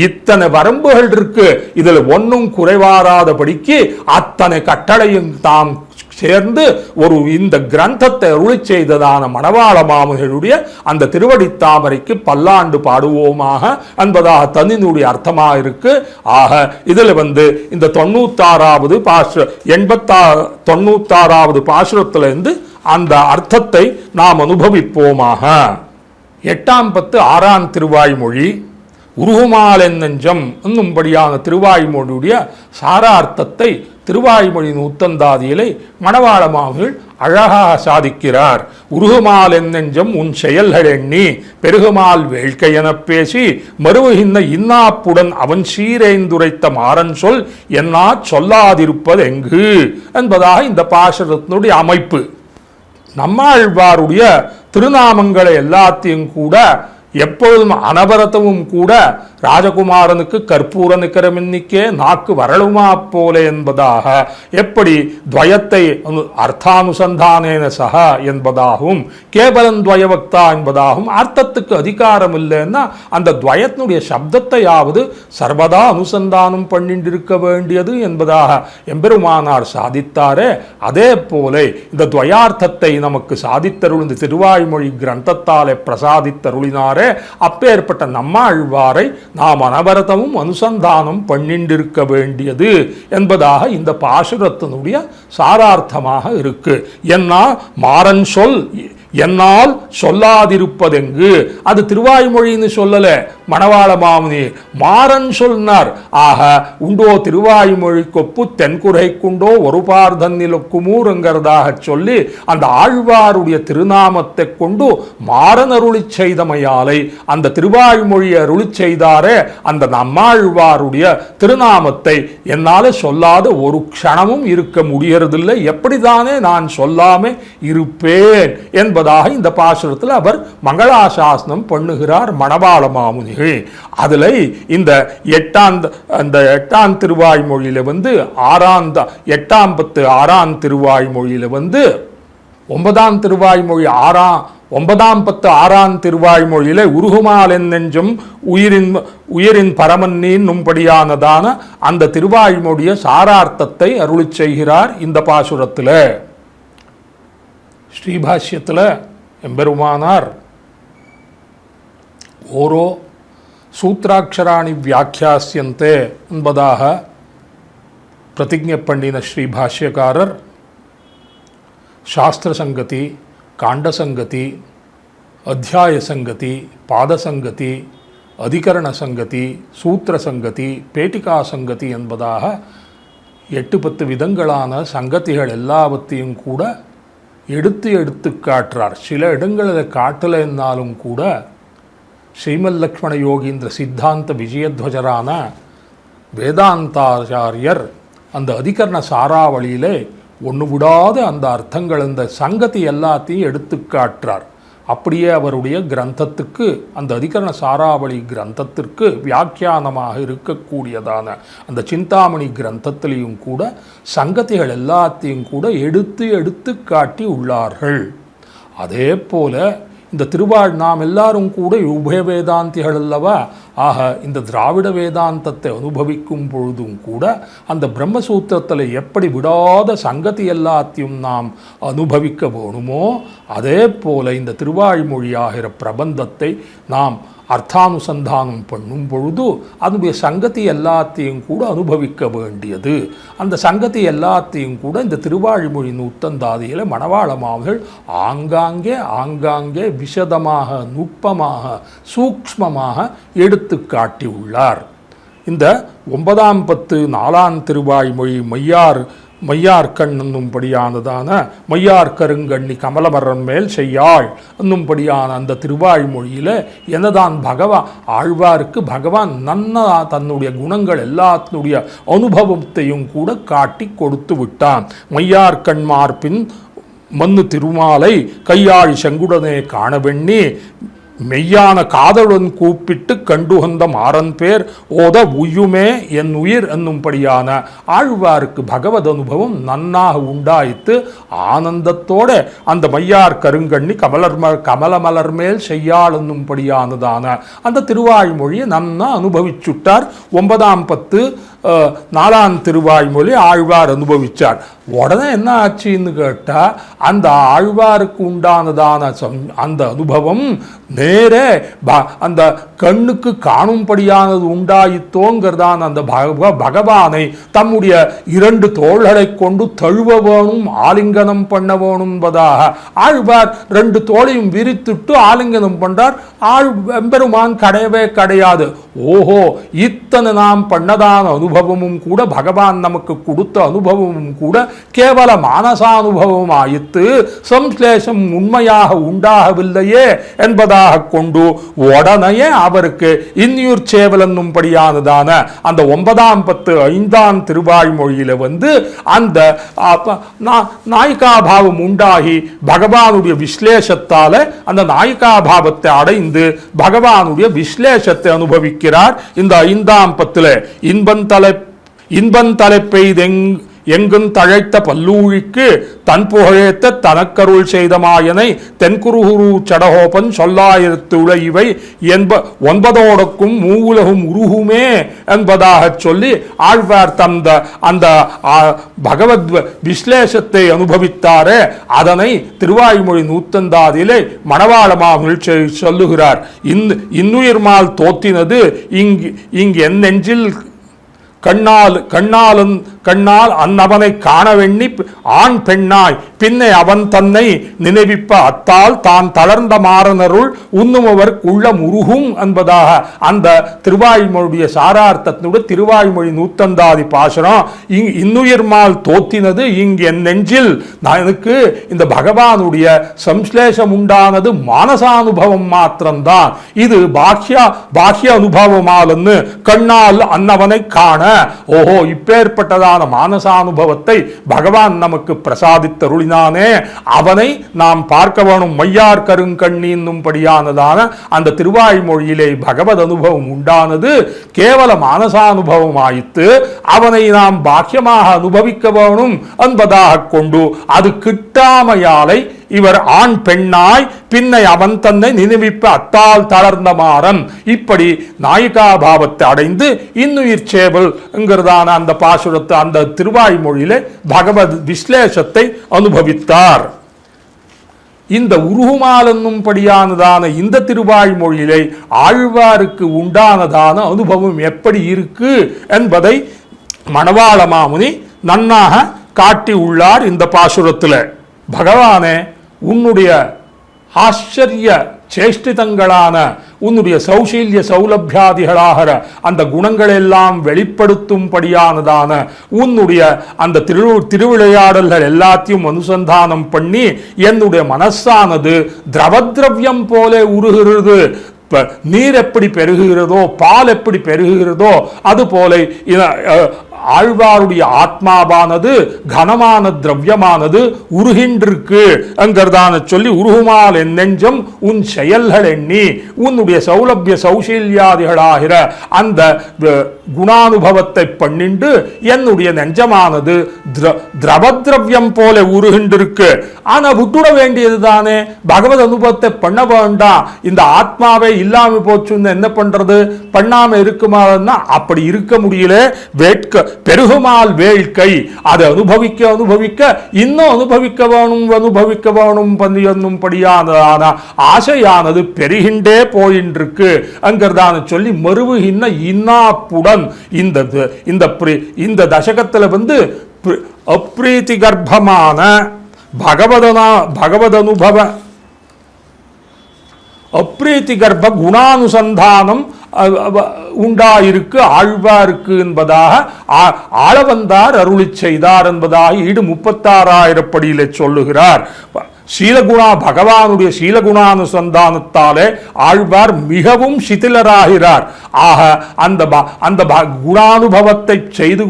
இத்தனை வரம்புகள் இருக்கு. இதுல ஒன்னும் குறைவாராதபடிக்கு அத்தனை கட்டளையும் தாம் சேர்ந்து ஒரு இந்த கிரந்தத்தை அருளி செய்ததான மணவாள மாமுனிகளுடைய அந்த திருவடி தாமரைக்கு பல்லாண்டு பாடுவோமாக என்பதாக தன்னினுடைய அர்த்தமாக இருக்கு. ஆக இதுல இந்த 96வது பாசுர 96வது பாசுரத்திலிருந்து அந்த அர்த்தத்தை நாம் அனுபவிப்போமாக. 8ஆம் பத்து 6ஆம் திருவாய்மொழி உருகுமால் நெஞ்சம் என்னும்படியான திருவாய்மொழியுடைய சாரார்த்தத்தை திருவாய்மொழி நூத்தந்தாதியிலே மணவாள மாமுனிகள் அழகாக சாதிக்கிறார். உருகுமால் நெஞ்சம் உன் செயல்கள் எண்ணி பெருகுமால் வேள்கை எனப் பேசி மறுவுகின்ற இன்னாப்புடன் அவன் சீரைந்துரைத்த மாறன் சொல் என்னா சொல்லாதிருப்பது எங்கு என்பதாக இந்த பாசுரத்தினுடைய அமைப்பு. நம்மாழ்வாருடைய திருநாமங்களை எல்லாத்தையும் கூட எப்பொழுதும் அனவரத்தமும் கூட ராஜகுமாரனுக்கு கற்பூர நிக்கரமின்னிக்கே நாக்கு வரலுமா போல என்பதாக எப்படி துவயத்தை அர்த்தானுசந்தானேன சக என்பதாகவும் கேவலம் துவயவக்தா என்பதாகவும் அர்த்தத்துக்கு அதிகாரம் இல்லைன்னா அந்த துவயத்தினுடைய சப்தத்தையாவது சர்வதா அனுசந்தானம் பண்ணிண்டிருக்க வேண்டியது என்பதாக எம்பெருமானார் சாதித்தாரே. அதே போல இந்த துவயார்த்தத்தை நமக்கு சாதித்தருள் திருவாய்மொழி கிரந்தத்தாலே பிரசாதித்தருளினாரே. அப்பேற்பட்ட நம்மாழ்வாரை நாம் அனவரதமும் அனுசந்தானம் பண்ணிண்டிருக்க வேண்டியது என்பதாக இந்த பாசுரத்தினுடைய சாரார்த்தமாக இருக்கு. என்ன மாறன் சொல் என்னால் சொல்லாதிருப்பதெங்கு, அது திருவாய்மொழின்னு சொல்லல மணவாள மாமுனி, மாறன் சொன்னார். ஆக உண்டோ திருவாய்மொழி கொப்பு தென்குறை குண்டோ ஒரு பார்தன்னிலொக்குமூருங்கிறதாக சொல்லி அந்த ஆழ்வாருடைய திருநாமத்தை கொண்டு மாறன் அருளி செய்தமையாலை அந்த திருவாய்மொழி அருளி செய்தாரே அந்த நம்மாழ்வாருடைய திருநாமத்தை என்னால் சொல்லாத ஒரு க்ஷணமும் இருக்க முடியறதில்லை. எப்படிதானே நான் சொல்லாம இருப்பேன் என்பதாக இந்த பாசுரத்தில் அவர் மங்களாசாசனம் பண்ணுகிறார் மணவாள மாமுனிகள். அதில் இந்த 8ஆம் திருவாய்மொழியில 8ஆம் பத்து 6ஆம் திருவாய்மொழியில 9ஆம் திருவாய்மொழி 9ஆம் பத்து 6ஆம் திருவாய்மொழியில உருகுமால் நெஞ்சம் உயிரின் பரமன்னின் நும்படியானதான அந்த திருவாய்மொழிய சாரார்த்தத்தை அருளி செய்கிறார் இந்த பாசுரத்தில். ஸ்ரீபாஷ்யத்தில் எம்பெருமானார் ஓரோ சூத்ராட்சராணி வியாக்கியாசியந்தே என்பதாக பிரதிஜை பண்ணின ஸ்ரீபாஷ்யக்காரர் சாஸ்திர சங்கதி, காண்ட சங்கதி, அத்தியாய சங்கதி, பாத சங்கதி, அதிகரண சங்கதி, சூத்திர சங்கதி, பேட்டிகா சங்கதி என்பதாக 8-10 விதங்களான சங்கதிகள் எல்லாவற்றையும் கூட எடுத்து காட்டுறார். சில இடங்களில் காட்டலைன்னாலும் கூட ஸ்ரீமத் லக்ஷ்மண யோகீந்திர சித்தாந்த விஜயத்வஜரான வேதாந்தாச்சாரியர் அந்த அதிகரண சாராவளியிலே ஒன்று விடாத அந்த அர்த்தங்கள் அந்த சங்கதி எல்லாத்தையும் எடுத்து காட்டுறார். அப்படியே அவருடைய கிரந்தத்துக்கு, அந்த அதிகரண சாராவளி கிரந்தத்திற்கு வியாக்கியானமாக இருக்கக்கூடியதான அந்த சிந்தாமணி கிரந்தத்திலையும் கூட சங்கதிகள் எல்லாத்தையும் கூட எடுத்து எடுத்து காட்டி உள்ளார்கள். அதே போல இந்த நாம் எல்லாரும் கூட உபய வேதாந்திகள் அல்லவா. ஆக இந்த திராவிட வேதாந்தத்தை அனுபவிக்கும் பொழுதும் கூட அந்த பிரம்மசூத்திரத்தில் எப்படி விடாத சங்கதி எல்லாத்தையும் நாம் அனுபவிக்க வேணுமோ அதே போல இந்த திருவாய்மொழியாகிற பிரபந்தத்தை நாம் அர்த்தானுசந்தானம் பண்ணும் பொழுது அதனுடைய சங்கதி எல்லாத்தையும் கூட அனுபவிக்க வேண்டியது. அந்த சங்கதி எல்லாத்தையும் கூட இந்த திருவாய்மொழி நூத்தந்தாதியில் மணவாள மாமுனிகள் ஆங்காங்கே விசதமாக, நுட்பமாக, சூக்ஷ்மமாக எடுத்து காட்டியுள்ளார். இந்த 9ஆம் பத்து 4ஆம் திருவாய்மொழி மையார்கண் என்னும்படியானதான மையார் கருங்கண்ணி கமலமரன் மேல் செய்யாள் என்னும்படியான அந்த திருவாய்மொழியில் என்னதான் ஆழ்வாருக்கு பகவான் நன்னா தன்னுடைய குணங்கள் எல்லாத்தினுடைய அனுபவத்தையும் கூட காட்டி கொடுத்து விட்டான். மையார்கண் மார்பின் மண்ணு திருமாலை கையாழி செங்குடனே காணவெண்ணி மெய்யான காதலுடன் கூப்பிட்டு கண்டுகந்த மாறன் பேர் ஓத உயுமே என் உயிர் என்னும்படியான ஆழ்வாருக்கு பகவத் அனுபவம் நன்னாக உண்டாயித்து ஆனந்தத்தோட அந்த மையார் கருங்கண்ணி கமலமலர் மேல் செய்யாள் என்னும்படியானதான அந்த திருவாய்மொழியை நன்னா அனுபவிச்சுட்டார். 9ஆம் பத்து 4ஆம் திருவாய்மொழி ஆழ்வார் அனுபவிச்சார். உடனே என்ன ஆச்சுன்னு கேட்டால் அந்த ஆழ்வாருக்கு உண்டானதான அந்த அனுபவம் நேரே அந்த கண்ணுக்கு காணும்படியானது உண்டாயித்தோங்கிறதான அந்த பகவானை தம்முடைய 2 தோள்களை கொண்டு தழுவ வேணும், ஆலிங்கனம் பண்ண வேணும் என்பதாக ஆழ்வார் 2 தோளையும் விரித்துட்டு ஆலிங்கனம் பண்றார். எம்பெருமான் கிடையாது. ஓஹோ, இத்தனை நாம் பண்ணதான அனுபவமும் கூட பகவான் நமக்கு கொடுத்த அனுபவமும் கூட கேவல மானசானுபவம் ஆயித்து, சம்ஸ்லேஷம் உண்மையாக உண்டாகவில்லையே என்பதாக கொண்டு உடனே அவருக்கு இன்னுயிர் சேவல் என்னும்படியானதான அந்த 9ஆம் பத்து 5ஆம் திருவாய்மொழியில அந்த நாயிகாபாவம் உண்டாகி பகவானுடைய விஸ்லேஷத்தால அந்த நாயிகாபாவத்தை அடைந்து பகவானுடைய விஸ்லேஷத்தை அனுபவிக்கிறார். இந்த 5ஆம் பத்துல இன்பன் தலைப்பை எங்கும் தழைத்த பல்லூழிக்கு தன் புகழேத்த தனக்கருள் செய்த மாயனை தென்குருகுரு சடகோபன் சொல்லாயிரத்துள இவை 9 மூவுலகும் உருகுமே என்பதாக சொல்லி ஆழ்வார் அந்த பகவத் விஸ்லேஷத்தை அனுபவித்தாரே அதனை திருவாய்மொழி நூத்தந்தாதிலே மணவாள மாமுனிகள் சொல்லுகிறார். இன்னுயிர்மால் தோத்தினது இங்கு என் நெஞ்சில் கண்ணால் அன்னவனை காணவெண்ணி ஆண் பெண்ணாய் பின்னை அவன் தன்னை நினைவிப்ப அத்தால் தான் தளர்ந்த மாறனருள் உண்ணுமவர் உள்ளம் உருகும் என்பதாக அந்த திருவாய்மொழிய சாரார்த்தத்தினுடைய திருவாய்மொழி நூத்தந்தாதி பாசுரம். இன்னுயிர்மால் தோத்தினது இங்கு என் நெஞ்சில் எனக்கு இந்த பகவானுடைய சம்ஸ்லேஷம் உண்டானது மானசானுபவம் மாத்திரம்தான். இது பாக்கிய அனுபவமாலன்னு கண்ணால் அன்னவனை காண. ஓஹோ, இப்பேற்பட்டதான மானசானுபவத்தை பகவான் நமக்கு பிரசாதித்தருளினானே, அவனை நாம் பார்க்க வேணும். மையார் கருங்கண்ணி என்னும்படியானதான அந்த திருவாய்மொழியிலே பகவத் அனுபவம் உண்டானது கேவல மானசானுபவம் ஆயித்து, அவனை நாம் பாக்கியமாக அனுபவிக்க வேணும் என்பதாக கொண்டு அது கிட்டாமையாலை இவர் ஆண் பெண்ணாய் பின்னை அவன் தன்னை நினைவிப்ப அத்தால் தளர்ந்த மாறன் இப்படி நாயிகாபாவத்தை அடைந்து இன்னுயிர் சேவல் என்கிறதான அந்த பாசுரத்தை அந்த திருவாய்மொழியிலே பகவத் விஸ்லேஷத்தை அனுபவித்தார். இந்த உருகுமால் என்னும்படியானதான இந்த திருவாய்மொழியிலே ஆழ்வாருக்கு உண்டானதான அனுபவம் எப்படி இருக்கு என்பதை மணவாள மாமுனி நன்னாக காட்டி உள்ளார். இந்த பாசுரத்தில் பகவானே, உன்னுடைய ஆச்சரிய சேஷ்டிதங்களான உன்னுடைய சௌசீல்ய சௌலபியாதிகளாகிற அந்த குணங்களெல்லாம் வெளிப்படுத்தும்படியானதான உன்னுடைய அந்த திருவிளையாடல்கள் எல்லாத்தையும் அனுசந்தானம் பண்ணி என்னுடைய மனசானது திரவத்ரவியம் போல உருகிறது. நீர் எப்படி பெருகுகிறதோ, பால் எப்படி பெருகுகிறதோ, அதுபோல ஆழ்வாருடைய ஆத்மாவானது கனமான திரவியமானது உருகின்றிருக்கு என்கிறதான சொல்லி உருகுமால் என் நெஞ்சம் உன் செயல்கள் எண்ணி உன்னுடைய சௌலபிய சௌசல்யாதிகளாகிற அந்த குணானுபவத்தை பண்ணிண்டு என்னுடைய நெஞ்சமானது திரவத்ரவியம் போல உருகின்றிருக்கு. ஆனா விட்டுட வேண்டியது தானே, பகவத் அனுபவத்தை பண்ண வேண்டாம், இந்த ஆத்மாவே இல்லாம போச்சுன்னு என்ன பண்றது, பண்ணாம இருக்குமான்னா அப்படி இருக்க முடியல. வேட்க பெருகுமால் வேள்கை, அதை அனுபவிக்க அனுபவிக்க இன்னும் அனுபவிக்க வேணும் என்னும் படியானதான ஆசையானது பெருகின்றே போயின்றிருக்கு அங்கிறதான சொல்லி மறுவுகின்ற இன்னாப்புடன் இந்த தசகத்துல அப்ரீதி கர்ப்பமான பகவத் அனுபவ அப்ரீதி கர்ப்ப குணானுசந்தானம் உண்டாயிருக்கு ஆழ்வாருக்கு என்பதாக ஆளவந்தார் அருளி செய்தார் என்பதாக ஈடு 36,000 படியில சொல்லுகிறார். சீலகுணா பகவானுடைய சீலகுணானுசந்தானத்தாலே ஆழ்வார் மிகவும் சிதிலராகிறார். ஆக அந்த குணானுபவத்தை செய்து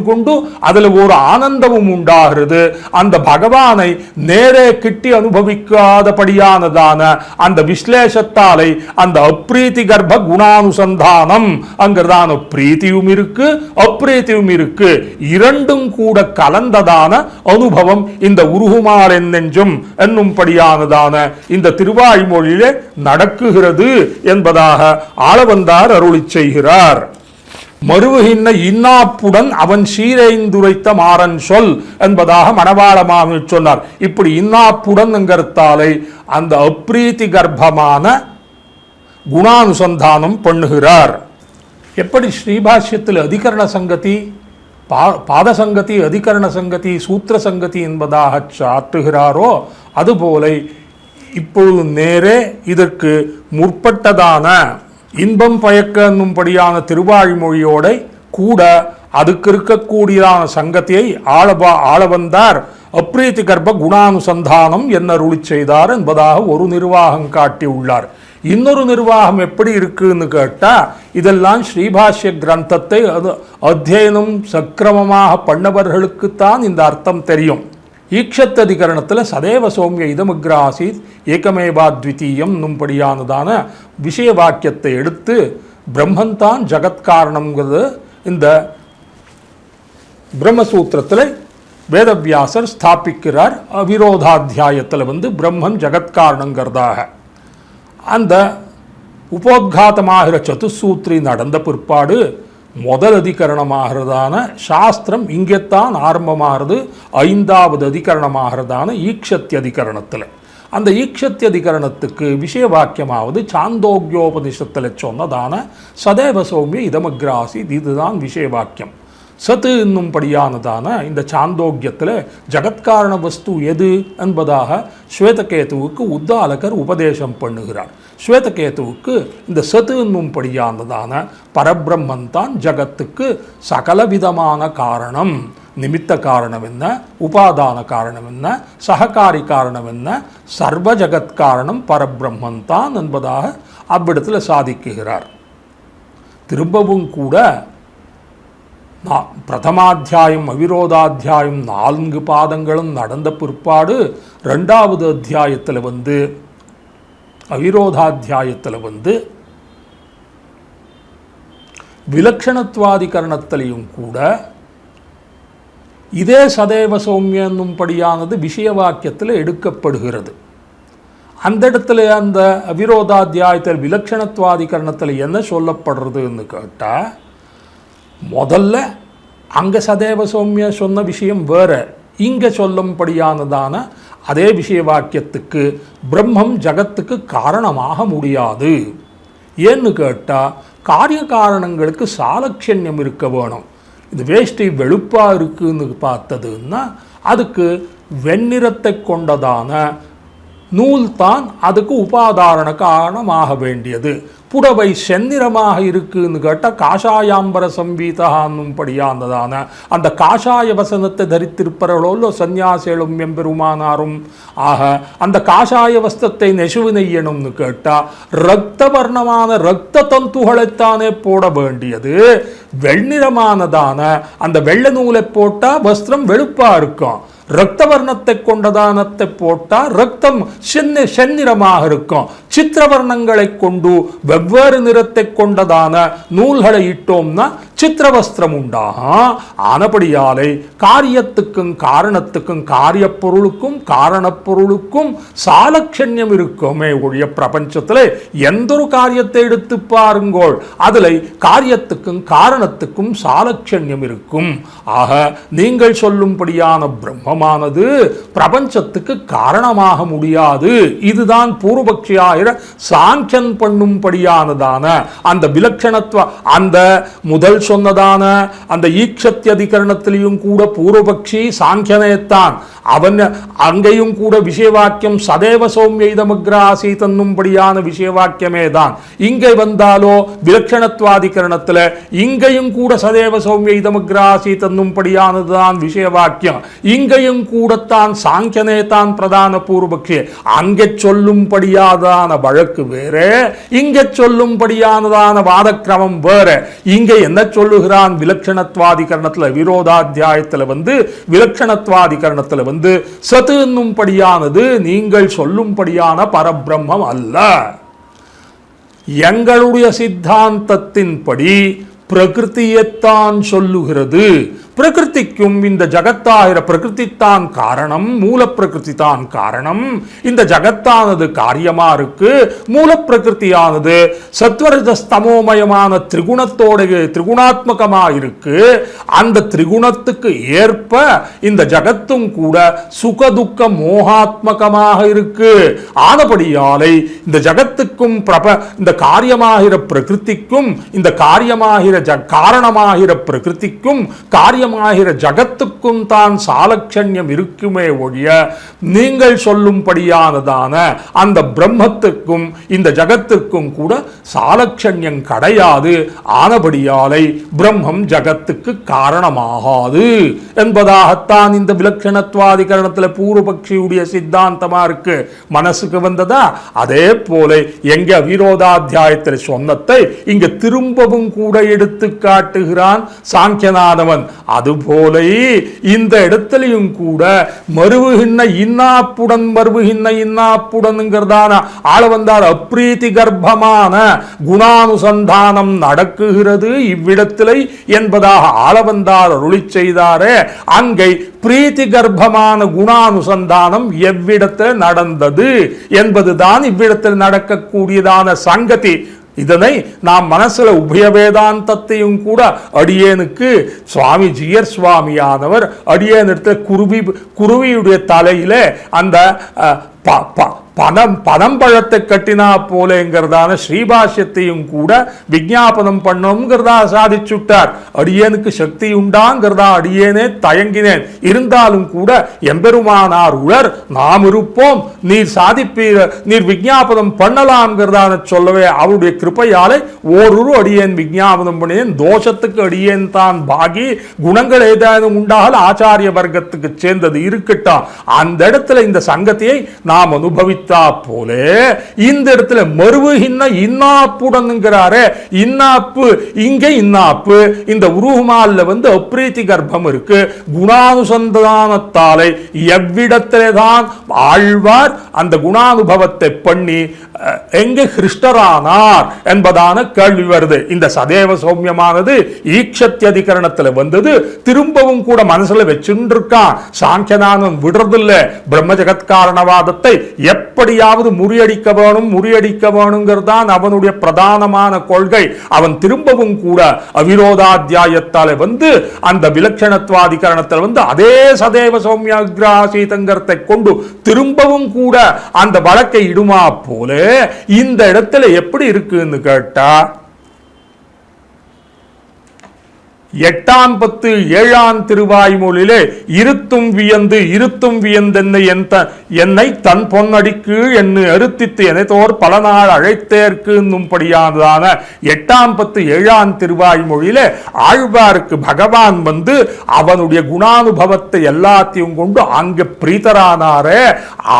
கொண்டு அதில் ஒரு ஆனந்தமும் உண்டாகிறது. அந்த பகவானை நேரே கிட்டி அனுபவிக்காதபடியானதான அந்த விஸ்லேஷத்தாலே அந்த அப்ரீதி கர்ப்ப குணானுசந்தானம் அங்கிறதான பிரீத்தியும் இருக்கு அப்ரீத்தியும் இருக்கு, இரண்டும் கூட கலந்ததான அனுபவம் இந்த உருகுமார் என் நெஞ்சும் என்னும்படியானதான இந்த திருவாய்மொழியிலே நடக்குகிறது என்பதாக ஆளவந்தார் அருளி செய்கிறார். மறுவுகின்ற இன்னாப்புடன் அவன் சீரைந்துரைத்த மாறன் சொல் என்பதாக மணவாள மாமி சொன்னார். இப்படி இன்னாப்புடன் என்கிறதாலே அந்த அப்ரீதி கர்ப்பமான குணானுசந்தானம் பண்ணுகிறார். எப்படி ஸ்ரீபாஷ்யத்தில் அதிகரண சங்கதி, பாதசங்கதி, அதிகரண சங்கதி, சூத்திர சங்கதி என்பதாக சாற்றுகிறாரோ அதுபோல இப்பொழுது நேரே இதற்கு முற்பட்டதான இன்பம் பயக்க என்னும்படியான திருவாய்மொழியோட கூட அதுக்கு இருக்கக்கூடியதான சங்கதியை ஆளவந்தார் அப்ரீதி கர்ப்ப குணானுசந்தானம் என்ன அருளி செய்தார் என்பதாக ஒரு நிர்வாகம் காட்டியுள்ளார். இன்னொரு நிர்வாகம் எப்படி இருக்குன்னு கேட்டா, இதெல்லாம் ஸ்ரீபாஷ்ய கிரந்தத்தை அத்தியனம் சக்கிரமமாக பண்ணவர்களுக்குத்தான் இந்த அர்த்தம் தெரியும். ஈக்ஷத் அதிகரணத்தில் சதேவ சௌமிய இதமுக்ராசீத் ஏகமேவாத்விதீயம் என்னும்படியானதான விஷய வாக்கியத்தை எடுத்து பிரம்மன்தான் ஜகத்காரணம்ங்கிறது இந்த பிரம்மசூத்திரத்தில் வேதவியாசர் ஸ்தாபிக்கிறார். அவிரோதாத்தியாயத்தில் பிரம்மன் ஜகத்காரணங்கிறதாக அந்த உபோத்காதமாகிற சதுசூத்ரி நடந்த பிற்பாடு முதல் அதிகரணமாகிறதான சாஸ்திரம் இங்கேத்தான் ஆரம்பமாகிறது. 5வது அதிகரணமாகிறதான ஈக்ஷத்திய அதிகரணத்தில் அந்த ஈக்ஷத்திய அதிகரணத்துக்கு விஷய வாக்கியமாவது சாந்தோக்கியோபனிஷத்தில் சொன்னதான சதேவ சௌமிய இதமக்ராசி, இதுதான் விஷய வாக்கியம். சத்து என்னும்படியானதான இந்த சாந்தோக்கியத்தில் ஜகத்காரண வஸ்து எது என்பதாக ஸ்வேதகேதுவுக்கு உத்தாலகர் உபதேசம் பண்ணுகிறார். ஸ்வேதகேதுவுக்கு இந்த சத்து என்னும்படியானதான பரபிரம்மன் தான் ஜகத்துக்கு சகலவிதமான காரணம். நிமித்த காரணம் என்ன, உபாதான காரணம் என்ன, சககாரி காரணம் என்ன, சர்வ ஜகத்காரணம் பரபிரம்மன் தான் என்பதாக அவ்விடத்தில் சாதிக்குகிறார். திரும்பவும் கூட பிரதமாத்தியாயம் அவிரோதாத்தியாயம் 4 பாதங்களும் நடந்த பிற்பாடு 2வது அத்தியாயத்தில் அவிரோதாத்தியாயத்தில் விலக்ஷணத்வாதிகரணத்திலையும் கூட இதே சதேவ சௌமிய என்னும்படியானது விஷய வாக்கியத்தில் எடுக்கப்படுகிறது. அந்த இடத்துல அந்த அவிரோதாத்தியாயத்தில் விலக்ஷணத்வாதிகரணத்தில் என்ன சொல்லப்படுறதுன்னு கேட்டால், முதல்ல அங்கே சதேவ சௌமிய சொன்ன விஷயம் வேற, இங்கே சொல்லும்படியானதான அதே விஷய வாக்கியத்துக்கு பிரம்மம் ஜகத்துக்கு காரணமாக முடியாது. ஏன்னு கேட்டால் காரிய காரணங்களுக்கு சாலட்சண்யம் இருக்க வேணும். இது வேஷ்டி வெளுப்பாக இருக்குன்னு பார்த்ததுன்னா அதுக்கு வெண்ணிறத்தை கொண்டதான நூல் தான் அதுக்கு உபாதாரண காரணமாக வேண்டியது. புடவை செந்நிறமாக இருக்குன்னு கேட்டால் காஷாயாம்பர சம்பீதான்னும் படியானதான அந்த காஷாய வசனத்தை தரித்திருப்பவர்களோ சன்னியாசேலும் எம்பெருமானாரும். ஆக அந்த காஷாய வஸ்திரத்தை நெசுவு நெய்யணும்னு கேட்டால் இரத்த வர்ணமான இரத்த தந்துகளைத்தானே போட வேண்டியது. வெண்ணிறமானதான அந்த வெள்ளை நூலை போட்டால் வஸ்திரம் வெளுப்பா இருக்கும். இரத்த வர்ணத்தை கொண்டதானத்தை போட்டால் ரத்தம் செந்நிறமாக இருக்கும். சித்திரவர்ணங்களை கொண்டு வெவ்வேறு நிறத்தை கொண்டதான நூல்களை இட்டோம்னா சித்திரவஸ்திரம் உண்டாகும். ஆனபடியாலே காரியத்துக்கும் காரணத்துக்கும் காரிய பொருளுக்கும் காரணப்பொருளுக்கும் சாலட்சண்யம் இருக்குமே ஒழிய பிரபஞ்சத்தில் எந்த ஒரு காரியத்தை எடுத்து பாருங்கோள் அதில் காரியத்துக்கும் காரணத்துக்கும் சாலட்சண்யம் இருக்கும். ஆக நீங்கள் சொல்லும்படியான பிரம்மமானது பிரபஞ்சத்துக்கு காரணமாக முடியாது. இதுதான் பூர்வபக்ஷியாயிர சாங்கியன் பண்ணும்படியானதான அந்த விலட்சணத்துவ அந்த முதல் சொன்னதான அந்த ஈக்ஷத்தியதிகரணத்திலையும் கூட பூர்வபக்ஷி சாங்கியனைத்தான். அவன் அங்கேயும் கூட விஷய வாக்கியம் சதேவ சௌமியதமக்ராசி தன்னும்படியான விஷய வாக்கியமே தான். இங்கே வந்தாலோ விலட்சணத்வாதிகரணத்தில் இங்கேயும் கூட சதேவ சௌமியதமக்ராசி தன்னும்படியானதுதான் விஷய வாக்கியம். இங்கேயும் கூடத்தான் சாங்கியனே தான் பிரதான பூர்வபக்ஷி. அங்கே சொல்லும்படியாதான வழக்கு வேற, இங்கே சொல்லும்படியானதான வாதக்கிரமம் வேற. இங்கே என்ன சொல்லுகிறான் விலட்சணத்வாதிகரணத்தில் விரோதாத்தியாயத்தில் விலட்சணத்வாதிகரணத்தில் சத்து என்னும்படியானது நீங்கள் சொல்லும்படியான பரபிரம்மம் அல்ல. எங்களுடைய சித்தாந்தத்தின்படி பிரகிருதியைத்தான் சொல்லுகிறது. பிரகிருதிக்கும் இந்த ஜகத்தாகிற பிரகிருதித்தான் காரணம், மூல பிரகிருதி தான் காரணம். இந்த ஜகத்தானது காரியமா இருக்கு. மூல பிரகிருதியானது சத்வரஜஸ்தமோமயமான திரிகுணத்தோட திரிகுணாத்மகமா இருக்கு. அந்த திரிகுணத்துக்கு ஏற்ப இந்த ஜகத்தும் கூட சுகதுக்க மோகாத்மகமாக இருக்கு. ஆனபடியாலை இந்த ஜகத்துக்கும் இந்த காரியமாகிற பிரகிருதிக்கும் இந்த காரியமாகிற காரணமாகிற பிரகிருதிக்கும் காரியமாகிற ஜகத்துக்கும் தான் சாலட்சண்யம் இருக்குமே ஒழிய நீங்கள் சொல்லும்படியானதான அந்த பிரம்மத்துக்கும் இந்த ஜகத்திற்கும் கூட சாலட்சண்யம் கிடையாது. ஆனபடியாலை பிரம்மம் ஜகத்துக்கு காரணமாகாது என்பதாகத்தான் இந்த விலட்சணத்வாதிகரணத்தில் பூர்வபக்ஷியுடைய சித்தாந்தமா இருக்கு. மனசுக்கு வந்ததா? அதே போல எங்க விரோதாத்தியாயத்தில் சொன்னதை இங்க திரும்பவும் கூட எடுத்து காட்டுகிறான் சாங்கியநாதவன். அதுபோல இந்த இடத்திலையும் கூட மறுவுகின்ற இன்னாப்புடன் மறுவுகின்ற இன்னாப்புடன்ங்கிறதான ஆள வந்தார் அப்ரீதி கர்ப்பமான குணானுசந்தானம் நடக்குகிறது இவ்விடத்திலே என்பதாக ஆள வந்தார் அருளி செய்தாரே. அங்கே பிரீத்தி கர்ப்பமான குணானுசந்தானம் எவ்விடத்தில் நடந்தது என்பதுதான் இவ்விடத்தில் நடக்கக்கூடியதான சங்கதி. இதனை நாம் மனசுல உபய வேதாந்தத்தையும் கூட அடியேனுக்கு சுவாமி ஜீயர் சுவாமியானவர் அடியேனிடத்தில் குருவியுடைய தலையில அந்த பனம்பழத்தை கட்டினா போலேங்கிறதான ஸ்ரீபாஷ்யத்தையும் கூட விஞ்ஞாபனம் பண்ணோங்கிறதா சாதிச்சுட்டார். அடியேனுக்கு சக்தி உண்டாங்கிறதா அடியேனே தயங்கினேன். இருந்தாலும் கூட எம்பெருமானார் உளர் நாம் இருப்போம், நீர் சாதிப்பீர், நீர் விஞ்ஞாபனம் பண்ணலாம்ங்கிறதான சொல்லவே அவருடைய கிருப்பையாலே ஓரொரு அடியேன் விஞ்ஞாபனம் பண்ணினேன். தோஷத்துக்கு அடியேன் தான் பாகி, குணங்கள் ஏதாவது உண்டாக ஆச்சாரிய வர்க்கத்துக்கு சேர்ந்தது இருக்கட்டும். அந்த இடத்துல இந்த சங்கத்தியை நாம் அனுபவித்த போல இந்த இடத்துல மறுவுகின்ற இன்னாப்புடன்ங்கிறாரே. இன்னாப்பு இங்க இன்னாப்பு இந்த உருகுமால்ல அப்ரீதி கர்ப்பம் இருக்கு. குணானுசந்தானத்தாலே எவ்விடத்திலே தான் ஆழ்வார் அந்த குணானுபவத்தை பண்ணி எங்க கிருஷ்ணரானார் என்பதான கேள்வி வருது. இந்த சதேவ சௌமியமானது ஈக்ஷத்தியதிகரணத்தில் வந்தது. திரும்பவும் கூட மனசுல வச்சுருக்கான் சாங்கியநாதன் விடுறதில்ல. பிரம்ம ஜெகத்காரணவாதத்தை எப்படியாவது முறியடிக்க வேணுங்கிறதான் அவனுடைய பிரதானமான கொள்கை. அவன் திரும்பவும் கூட அவிரோதாத்தியாயத்தால அந்த விலட்சணத்வாதிகரணத்தில் அதே சதேவ சௌமியாகிராசீதங்கரத்தை கொண்டு திரும்பவும் கூட அந்த வழக்கை இடுமா போல இந்த இடத்துல எப்படி இருக்குன்னு கேட்டா 8ஆம் பத்து 7ஆம் திருவாய்மொழியிலே இருத்தும் வியந்தென்னை என்னை தன் பொன்னடிக்கு என்று அறுத்தித்து எனத்தோர் பல நாள் அழைத்தேற்கு என்னும்படியானதான 8ஆம் பத்து 7ஆம் திருவாய்மொழியிலே ஆழ்வாருக்கு பகவான் வந்து அவனுடைய குணானுபவத்தை எல்லாத்தையும் கொண்டு அங்கே பிரீதரானாரே,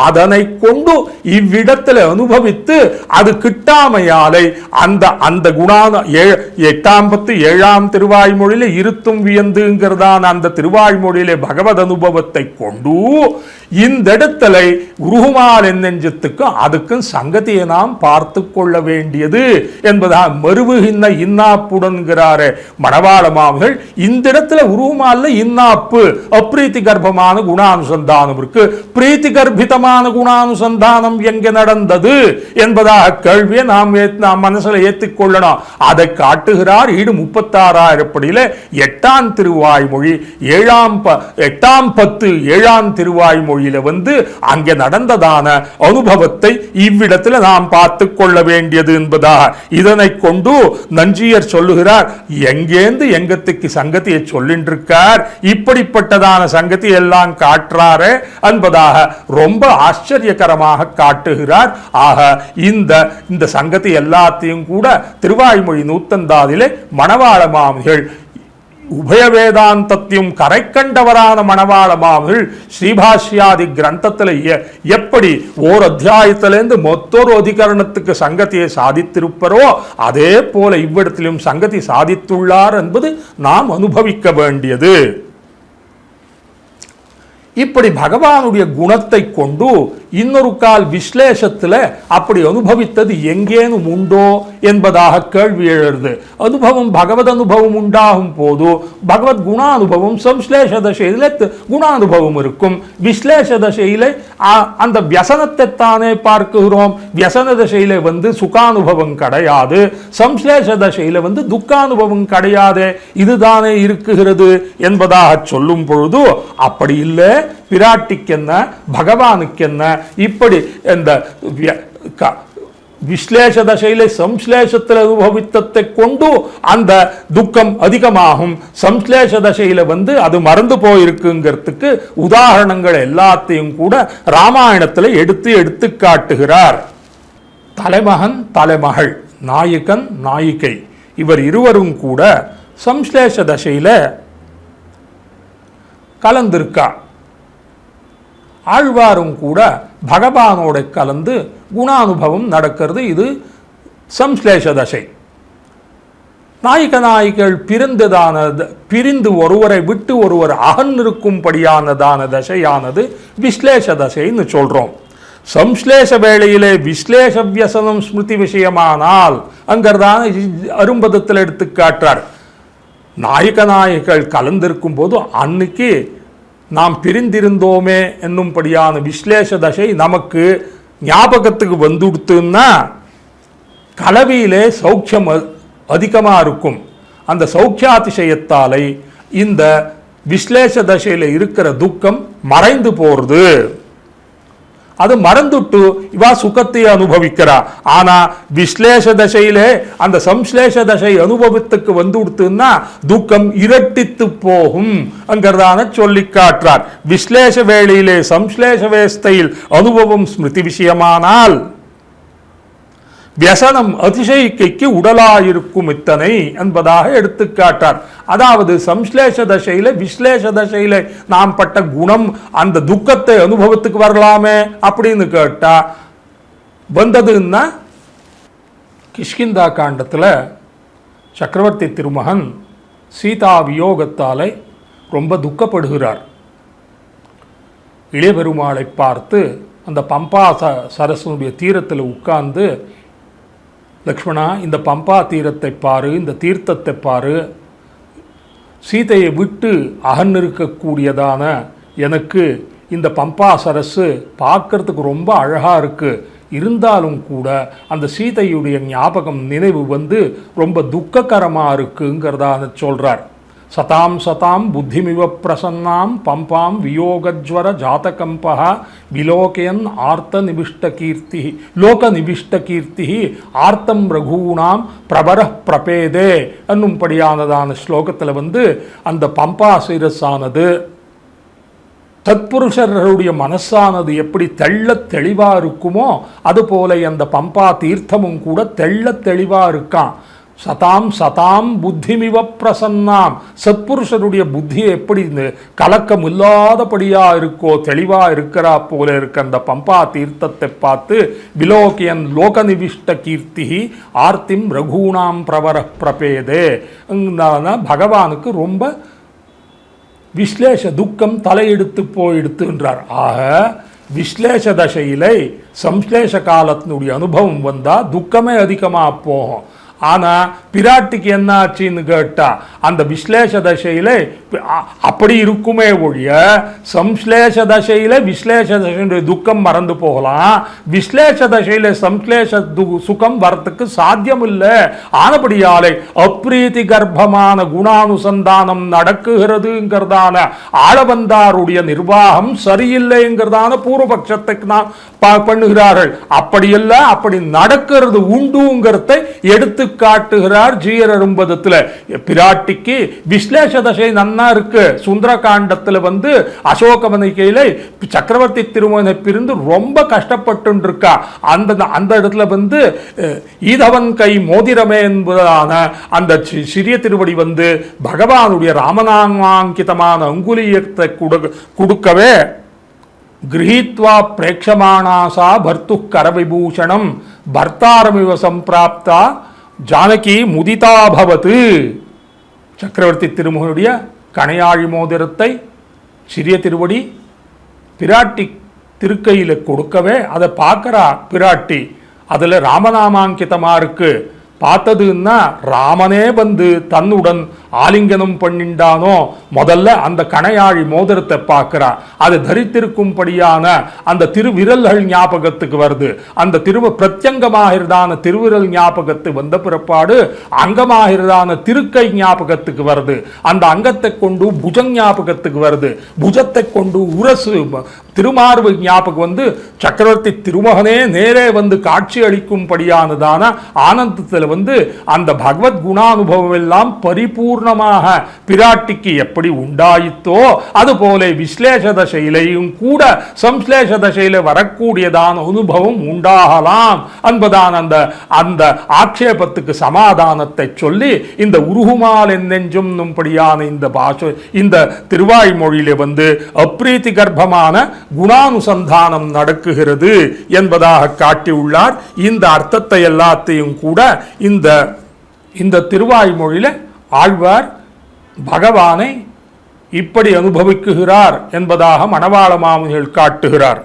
அதனை கொண்டு இவ்விடத்தில் அனுபவித்து அது கிட்டாமையாலை அந்த குணான 8ஆம் பத்து 7ஆம் திருவாய்மொழியில இருத்தும் வியந்துங்கிறதான அந்த திருவாய்மொழியிலே பகவத் அனுபவத்தை கொண்டு இந்த இடத்துல குருகுமால் நெஞ்சத்துக்கும் அதுக்கும் சங்கதியை நாம் பார்த்து கொள்ள வேண்டியது என்பதா மறுவுகின்ற இன்னாப்புடன்கிறாரு மணவாள மாமகள். இந்த இடத்துல உருகுமால்ல இன்னாப்பு அப்ரீத்தி கர்ப்பமான குணானுசந்தானம் இருக்கு. பிரீத்தி கர்ப்பிதமான குணானுசந்தானம் எங்க நடந்தது என்பதாக கேள்வியை நாம் மனசுல ஏற்றுக்கொள்ளணும். அதை காட்டுகிறார் ஈடு 36,000 படியில 8ஆம் திருவாய்மொழி 8ஆம் பத்து 7ஆம் திருவாய்மொழியில வந்து அங்கே நடந்ததான அனுபவத்தை இவ்விடத்தில் நாம் பார்த்து கொள்ள வேண்டியது என்பதாக இதனை கொண்டு நஞ்சியர் சொல்லுகிறார். எங்கேந்து எங்கத்துக்கு சங்கதியை சொல்லின்றிருக்கார், இப்படிப்பட்டதான சங்கதி எல்லாம் காட்டுறாரே என்பதாக ரொம்ப ஆச்சரியகரமாக காட்டுகிறார். ஆக இந்த சங்கதி எல்லாத்தையும் கூட திருவாய்மொழி 109 மணவாள மாமிகள் உபய வேதாந்தத்தையும் கரை கண்டவரான மணவாள மாமிகள் ஸ்ரீபாஷ்யாதி கிரந்தத்தில் எப்படி ஓர் அத்தியாயத்திலிருந்து மொத்தொரு அதிகரணத்துக்கு சங்கதியை சாதித்திருப்பரோ அதே போல இவ்விடத்திலும் சங்கதி சாதித்துள்ளார் என்பது நாம் அனுபவிக்க வேண்டியது. இப்படி பகவானுடைய குணத்தை கொண்டு இன்னொரு கால் விஸ்லேஷத்தில் அப்படி அனுபவித்தது எங்கேனும் உண்டோ என்பதாக கேள்வி எழுது. அனுபவம் பகவத் அனுபவம் உண்டாகும் போது பகவத் குணானுபவம் சம்ஸ்லேஷ தசையில் குணானுபவம் இருக்கும். விஸ்லேஷ தசையில் அந்த வியசனத்தை தானே பார்க்கிறோம். வியசன தசையில் வந்து சுகானுபவம் கிடையாது, சம்ஸ்லேஷ தசையில் வந்து துக்கானுபவம் கிடையாது, இதுதானே இருக்குகிறது என்பதாக சொல்லும் பொழுது அப்படி இல்லை, பிராட்டிக்கென்ன பகவானுக்கென்ன இப்படி இந்த விஸ்லேஷ தசையில சம்ஸ்லேஷத்தில் அனுபவித்ததை கொண்டு அந்த துக்கம் அதிகமாகும். சம்ஸ்லேஷ தசையில வந்து அது மறந்து போயிருக்குங்கிறதுக்கு உதாரணங்கள் எல்லாத்தையும் கூட ராமாயணத்தில் எடுத்து காட்டுகிறார். தலைமகன் தலைமகள், நாயகன் நாயிகை இவர் இருவரும் கூட சம்ஸ்லேஷ தசையில கலந்திருக்கா. ஆழ்வாரும் கூட பகவானோட கலந்து குணானுபவம் நடக்கிறது. இது சம்ஸ்லேஷ தசை. நாயிகள் பிரிந்து ஒருவரை விட்டு ஒருவர் அகன்னிருக்கும்படியானதான தசையானது விஸ்லேஷ தசைன்னு சொல்றோம். சம்ஸ்லேஷ வேளையிலே விஸ்லேஷ வியசனம் ஸ்மிருதி விஷயமானால் அங்கர்தான் அரும்பதத்தில் எடுத்து காட்டுறார். நாயிகள் கலந்திருக்கும் போது அன்னைக்கு நாம் பிரிந்திருந்தோமே என்னும்படியான விஸ்லேஷ தசை நமக்கு ஞாபகத்துக்கு வந்துடுத்துன்னா கலவியிலே சௌக்கியம் அதிகமாக இருக்கும். அந்த சௌக்கியாதிசயத்தாலே இந்த விஸ்லேஷ தசையில் இருக்கிற துக்கம் மறைந்து போறது. அது மறந்துட்டு இவா சுகத்தை அனுபவிக்கிறா. ஆனா விஸ்லேஷ தசையிலே அந்த சம்ஸ்லேஷ தசை அனுபவத்துக்கு வந்து கொடுத்துன்னா துக்கம் இரட்டித்து போகும் அங்கிறதான சொல்லி காட்டுறார். விஸ்லேஷ வேளையிலே சம்ஸ்லேஷ வேஸ்தையில் அனுபவம் ஸ்மிருதி விஷயமானால் வியசனம் அதிசயிக்கைக்கு உடலாயிருக்கும் இத்தனை என்பதாக எடுத்துக்காட்டார். அதாவது சம்ஸ்லேஷ தசையில விஸ்லேஷ தசையில நாம் பட்ட குணம் அந்த துக்கத்தை அனுபவத்துக்கு வரலாமே அப்படின்னு கேட்டா வந்ததுன்னா கிஷ்கிந்தா காண்டத்தில் சக்கரவர்த்தி திருமகன் சீதா வியோகத்தாலே ரொம்ப துக்கப்படுகிறார். இளைய பெருமாளை பார்த்து அந்த பம்பா சரஸ்வனுடைய தீரத்தில் உட்கார்ந்து, லக்ஷ்மணா இந்த பம்பா தீரத்தை பாரு, இந்த தீர்த்தத்தை பாரு, சீதையை விட்டு அகன்னிருக்கக்கூடியதான எனக்கு இந்த பம்பா சரசு பார்க்கறதுக்கு ரொம்ப அழகாக இருக்குது. இருந்தாலும் கூட அந்த சீதையுடைய ஞாபகம் நினைவு வந்து ரொம்ப துக்ககரமாக இருக்குங்கிறதான சொல்கிறார். சதாம் சதாம் புத்திமிவ பிரசன்னாம் பம்பாம் வியோகஜ்வர ஜாதகம்பா விலோகயன் ஆர்த்த நிபிஷ்ட கீர்த்தி லோக நிபிஷ்ட கீர்த்தி ஆர்த்தம் ரகூணாம் பிரபர பிரபேதே என்னும்படியானதான ஸ்லோகத்தில் அந்த பம்பா சிரஸானது தத்புருஷர்களுடைய மனசானது எப்படி தெள்ள தெளிவாக இருக்குமோ அதுபோல அந்த பம்பா தீர்த்தமும் கூட தெள்ள தெளிவாக இருக்கான். சதாம் சதாம் புத்திமிவ பிரசன்னாம், சத்புருஷருடைய புத்தியை எப்படி கலக்கம் இல்லாதபடியாக இருக்கோ தெளிவாக இருக்கிறா போல இருக்க அந்த பம்பா தீர்த்தத்தை பார்த்து விலோகியன் லோக நிவிஷ்ட கீர்த்தி ஆர்த்திம் ரகூணாம் பிரவர பிரபேதே. பகவானுக்கு ரொம்ப விஸ்லேஷ துக்கம் தலையெடுத்து போயிடுத்துன்றார். ஆக விஸ்லேஷ தசையிலே சம்ஸ்லேஷ காலத்தினுடைய அனுபவம் வந்தால் துக்கமே அதிகமாக போகும். ஆனால் பிராட்டிக்கு என்ன ஆச்சுன்னு கேட்டால் அந்த விஸ்லேஷ தசையில் அப்படி இருக்குமே ஒழிய சம்ஸ்லேஷ தசையில் விஸ்லேஷ தசையுடைய துக்கம் மறந்து போகலாம், விஸ்லேஷ தசையில் சம்ஸ்லேஷ சுகம் வரத்துக்கு சாத்தியம் இல்லை. ஆனபடியாலே அப்ரீதி கர்ப்பமான குணானுசந்தானம் நடக்குகிறதுங்கிறதான ஆளவந்தாருடைய நிர்வாகம் சரியில்லைங்கிறதான பூர்வபட்சத்தை நான் பண்ணுகிறார்கள். அப்படியெல்லாம் அப்படி நடக்கிறது உண்டுங்கிறதை எடுத்து காட்டுகிறார் ஜீயர் அரும்பதத்தில். பிராட்டிக்கு விஸ்லேஷ தசை நன்னா இருக்கு. சுந்தரகாண்டத்தில் அசோகவனிக்கையில சக்கரவர்த்தி திருமகனை பிரிந்து ரொம்ப கஷ்டப்பட்டு இருக்கா. அந்த இடத்துல ஈதவன் கை மோதிரமே என்பதான அந்த சிறிய திருவடி பகவானுடைய ராமநாமாங்கிதமான அங்குலியத்தை கொடுக்கவே கிரஹீத்வா பிரேக்ஷமானாசா பர்த்து கரவிபூஷணம் பர்த்தாரமிவ சம்பிராப்தா ஜானகி முதிதாபவத்து. சக்கரவர்த்தி திருமகனுடைய கணையாழி மோதிரத்தை சிறிய திருவடி பிராட்டி திருக்கையில் கொடுக்கவே அதை பார்க்குறா பிராட்டி. அதில் ராமநாமாங்கிதமாக இருக்கு. பார்த்ததுன்னா ராமனே தன்னுடன் ஆலிங்கனம் பண்ணிண்டானோ முதல்ல அந்த கணையாழி மோதிரத்தை பார்க்கிறா. அது தரித்திருக்கும்படியான அந்த திருவிரல்கள் ஞாபகத்துக்கு வருது. அந்த பிரத்யங்கமாகிறதான திருவிரல் ஞாபகத்து வந்த பிற்பாடு அங்கமாகிறதான திருக்கை ஞாபகத்துக்கு வருது. அந்த அங்கத்தை கொண்டு புஜங் ஞாபகத்துக்கு வருது. புஜத்தை கொண்டு உரசு திருமார்பு ஞாபகம் சக்கரவர்த்தி திருமகனே நேரே காட்சி அளிக்கும்படியானதான ஆனந்தத்தில் அந்த பகவத் குணானுபவம் எல்லாம் பரிபூர்ணமாக பிராட்டிக்கு எப்படி உண்டாயித்தோ அதுபோல விஸ்லேஷ தசையிலையும் கூட சம்ஸ்லேஷ தசையில வரக்கூடியதான அனுபவம் உண்டாகலாம் என்பதான அந்த ஆட்சேபத்துக்கு சமாதானத்தை சொல்லி இந்த உருகுமால் என்னெஞ்சும் படியான இந்த திருவாய்மொழியிலே அப்ரீதி கர்ப்பமான குணானுசந்தானம் நடக்குகிறது என்பதாக காட்டியுள்ளார். இந்த அர்த்தத்தை எல்லாத்தையும் கூட இந்த திருவாய்மொழியில ஆழ்வார் பகவானை இப்படி அனுபவிக்குகிறார் என்பதாக மணவாள மாமுனிகள் காட்டுகிறார்.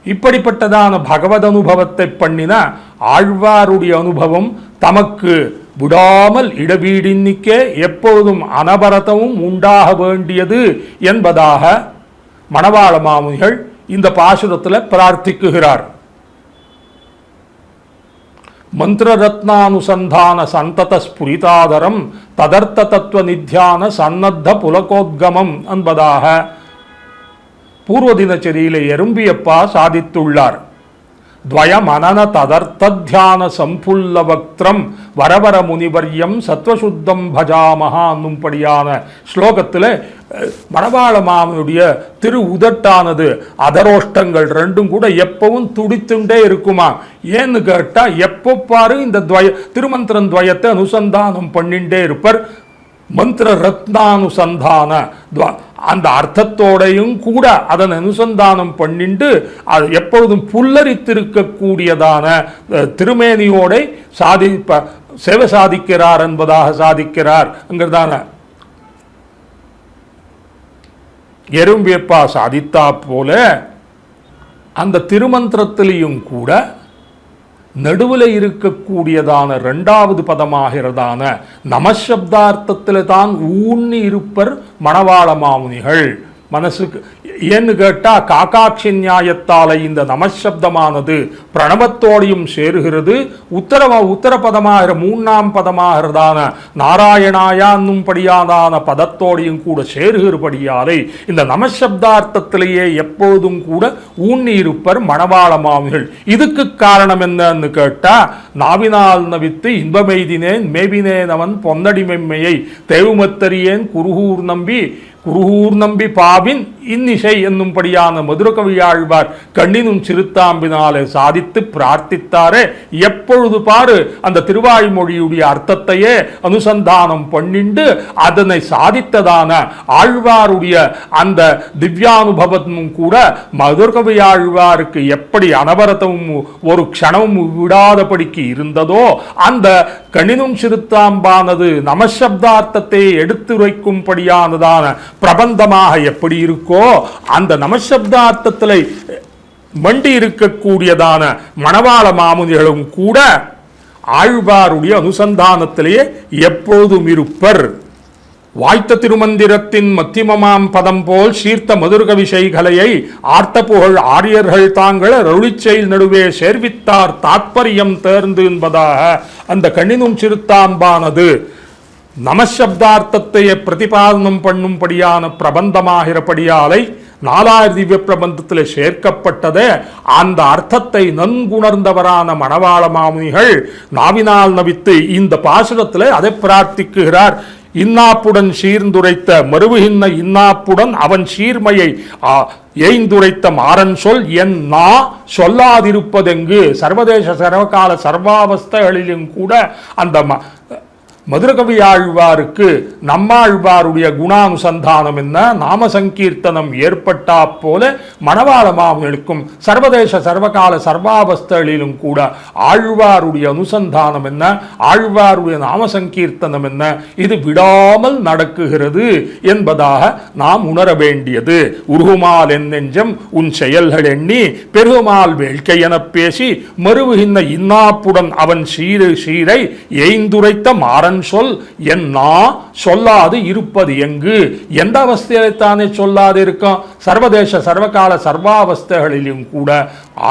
இப்படிப்பட்டதான பகவத் அனுபவத்தை பண்ணின ஆழ்வாருடைய அனுபவம் தமக்கு விடாமல் இடவீடின்னிக்கே எப்பொழுதும் அனபரதமும் உண்டாக வேண்டியது என்பதாக மணவாள மாமுனிகள் இந்த பாசுரத்தில் பிரார்த்திக்குகிறார். மந்திரரத்னானுசந்தான சந்தத ஸ்புரிதாதரம் ததர்த்த தத்துவ நித்யான சன்னத்த புலகோத்கமம் என்பதாக பூர்வ தினச்சரியிலே எறும்பியப்பா சாதித்துள்ளார். துவயமனன ததர்த்தியான சம்புல்ல வக்திரம் வரவர முனிவர்யம் சத்வசுத்தம் பஜாமஹா என்னும்படியான ஸ்லோகத்தில் மணவாள மாமனுடைய திரு உதட்டானது அதரோஷ்டங்கள் ரெண்டும் கூட எப்பவும் துடித்துண்டே இருக்குமா. ஏன்னு கேட்டால் எப்போ பாரு இந்த திருமந்திரம் துவயத்தை அனுசந்தானம் பண்ணிண்டே இருப்பர். மந்திர ரத்னானுசந்தான அந்த அர்த்தத்தோடையும் கூட அதன் அனுசந்தானம் பண்ணிண்டு அது எப்பொழுதும் புல்லரித்திருக்கக்கூடியதான திருமேனியோட சேவை சாதிக்கிறார் என்பதாக சாதிக்கிறார் அங்கிறதான எறும்பியப்பா சாதித்தா போல அந்த திருமந்திரத்திலையும் கூட நடுவில் இருக்கக்கூடியதான இரண்டாவது பதமாகிறதான நமசப்தார்த்தத்தில் தான் ஊன்னி இருப்பர் மணவாள மாமுனிகள். மனசுக்கு. ஏன்னு கேட்டா காக்காட்சி நியாயத்தால இந்த நமசப்தமானது பிரணவத்தோடையும் சேருகிறது. உத்தரபதமாகிற 3ஆம் பதமாகிறதான நாராயணாயான்னும்படியாதான பதத்தோடையும் கூட சேருகிறபடியாலே இந்த நமசப்தார்த்தத்திலேயே எப்பொழுதும் கூட ஊன்னி இருப்பர் மணவாள மாமுனிகள். இதுக்கு காரணம் என்னன்னு கேட்டா, நாவினால் நவித்து இன்பமெய்தினேன் மேவினேன் அவன் பொன்னடி மெம்மையை தேவுமத்தரியேன் குருகூர் நம்பி பாவின் இன்னிசை என்னும்படியான மதுரகவியாழ்வார் கண்ணினும் சிறுத்தாம்பினாலே சாதித்து பிரார்த்தித்தாரே. எப்பொழுது பாரு அந்த திருவாய்மொழியுடைய அர்த்தத்தையே அனுசந்தானம் பண்ணிண்டு அதனை சாதித்ததான ஆழ்வாருடைய அந்த திவ்யானுபவமும் கூட மதுரகவியாழ்வாருக்கு எப்படி அனவரதமும் ஒரு க்ஷணமும் விடாதபடிக்கு இருந்ததோ, அந்த கண்ணினும் சிறுத்தாம்பானது நமசப்தார்த்தத்தை எடுத்துரைக்கும்படியானதான பிரபந்தமாக எப்படி இருக்கோ, அந்த நமசப்தார்த்தத்தில் மண்டி இருக்கக்கூடியதான மணவாள மாமுனிகளும் கூட ஆழ்வாருடைய அனுசந்தானத்திலேயே எப்பொழுதும் இருப்பர். வாய்த்த திருமந்திரத்தின் மத்தியமமாம் பதம் போல் சீர்த்த மதுரக விஷைகளையை ஆர்த்த புகழ் ஆரியர்கள் தாங்கள் அருளிச்செயல் நடுவே சேர்வித்தார் தாத்பரியம் தேர்ந்து என்பதாக அந்த கண்ணினும் சிறுத்தாம்பானது நமசப்தார்த்தத்தை பிரதிபாதனம் பண்ணும்படியான பிரபந்தமாகிறபடியாலை 4000 திவ்ய பிரபந்தத்தில் சேர்க்கப்பட்டதே. அந்த அர்த்தத்தை நன்குணர்ந்தவரான மணவாள மாமுனிகள் நாவினால் நவித்து இந்த பாசுரத்தில் அதை பிரார்த்திக்குகிறார். இன்னாப்புடன் சீர்ந்துரைத்த மறுவுகின்ன இன்னாப்புடன் அவன் சீர்மையை ஏய்ந்துரைத்த மாறன் சொல் என் நா சொல்லாதிருப்பதெங்கு. சர்வதேச சர்வகால சர்வாவஸ்தைகளிலும் கூட அந்த மதுரகவி ஆழ்வாருக்கு நம்மாழ்வாருடைய குணானுசந்தானம் என்ன, நாம சங்கீர்த்தனம் ஏற்பட்டா போல மணவாள மாமுனிகளுக்கும் சர்வதேச சர்வகால சர்வாவஸ்தைகளிலும் கூட ஆழ்வாருடைய அனுசந்தானம் என்ன, ஆழ்வாருடைய நாம சங்கீர்த்தனம் என்ன, இது விடாமல் நடக்குகிறது என்பதாக நாம் உணர வேண்டியது. உருகுமால் என் நெஞ்சம் உன் செயல்கள் எண்ணி பெருகுமால் வேள்கை என பேசி மறுவுகின்ற இன்னாப்புடன் அவன் சீரை ஏய்ந்துரைத்த மாறன் சொல் என்னா சொல்லாது இருப்பது எங்கு. எந்த அவஸ்தையில்தானே சொல்லாது இருக்கும்? சர்வதேச சர்வகால சர்வாவஸ்தைகளிலும் கூட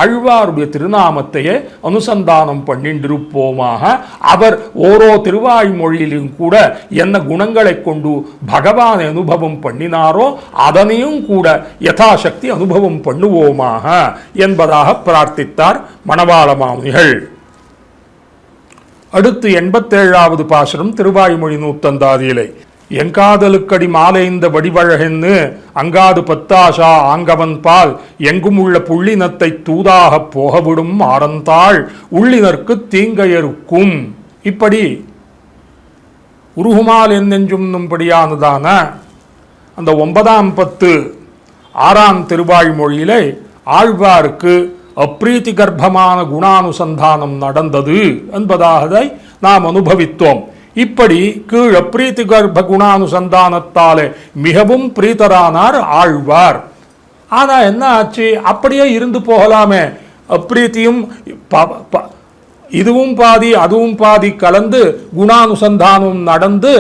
ஆழ்வாருடைய திருநாமத்தையே அனுசந்தானம் பண்ணிண்டிருப்போமாக. அவர் ஓரோ திருவாய்மொழியிலும் கூட என்ன குணங்களை கொண்டு பகவானை அனுபவம் பண்ணினாரோ அதனையும் கூட யதாசக்தி அனுபவம் பண்ணுவோமாக என்பதாக பிரார்த்தித்தார் மணவாள மாமுனிகள். அடுத்து 87வது பாசுரம் திருவாய்மொழி 100 எங்காதலுக்கடி மாலைந்த வடிவழகென்னு அங்காது பத்தாஷா ஆங்கவன் பால் எங்கும் உள்ள புள்ளினத்தை தூதாக போகவிடும் ஆரந்தாள் உள்ளினர்க்கு தீங்கையருக்கும். இப்படி உருகுமால் என்னெஞ்சும்படியானதான அந்த 9ஆம் 10 6ஆம் திருவாய்மொழியிலே ஆழ்வாருக்கு அப்ரீதி கர்ப்பமான குணானுசந்தானம் நடந்தது என்பதாக நாம் அனுபவித்தோம். இப்படி கீழ் அப்ரீதி கர்ப்ப குணானுசந்தானத்தாலே மிகவும் பிரீதரானார் ஆழ்வார். ஆனா என்ன ஆச்சு? அப்படியே இருந்து போகலாமே. அப்ரீத்தியும் இதுவும் பாதி அதுவும் பாதி கலந்து குணானுசந்தானம் நடந்து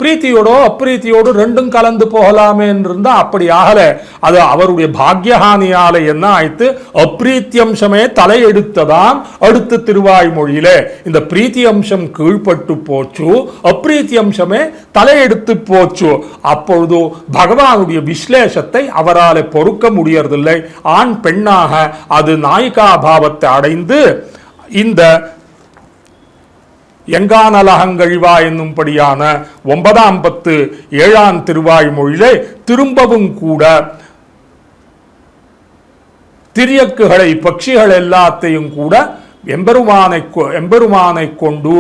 பிரீத்தியோடோ அப்பிரீத்தியோடு ரெண்டும் கலந்து போகலாமே இருந்தா அப்படி ஆகல. அது அவருடைய பாக்யஹானியால என்ன ஆயிட்டு அப்பிரீத்தி அம்சமே தலையெடுத்ததான். அடுத்த திருவாய்மொழியில இந்த பிரீத்தி அம்சம் கீழ்பட்டு போச்சு, அப்பிரீத்தி அம்சமே தலையெடுத்து போச்சு. அப்பொழுது பகவானுடைய விஸ்லேஷத்தை அவரால் பொறுக்க முடியறதில்லை. ஆண் பெண்ணாக அது நாயிகா பாவத்தை அடைந்து இந்த எங்கானலகங்கழிவா என்னும்படியான 9ஆம் 10 7ஆம் திருவாய்மொழியிலே திரும்பவும் கூட திரியக்குகளை பட்சிகள் எல்லாத்தையும் கூட எம்பெருமானை கொண்டு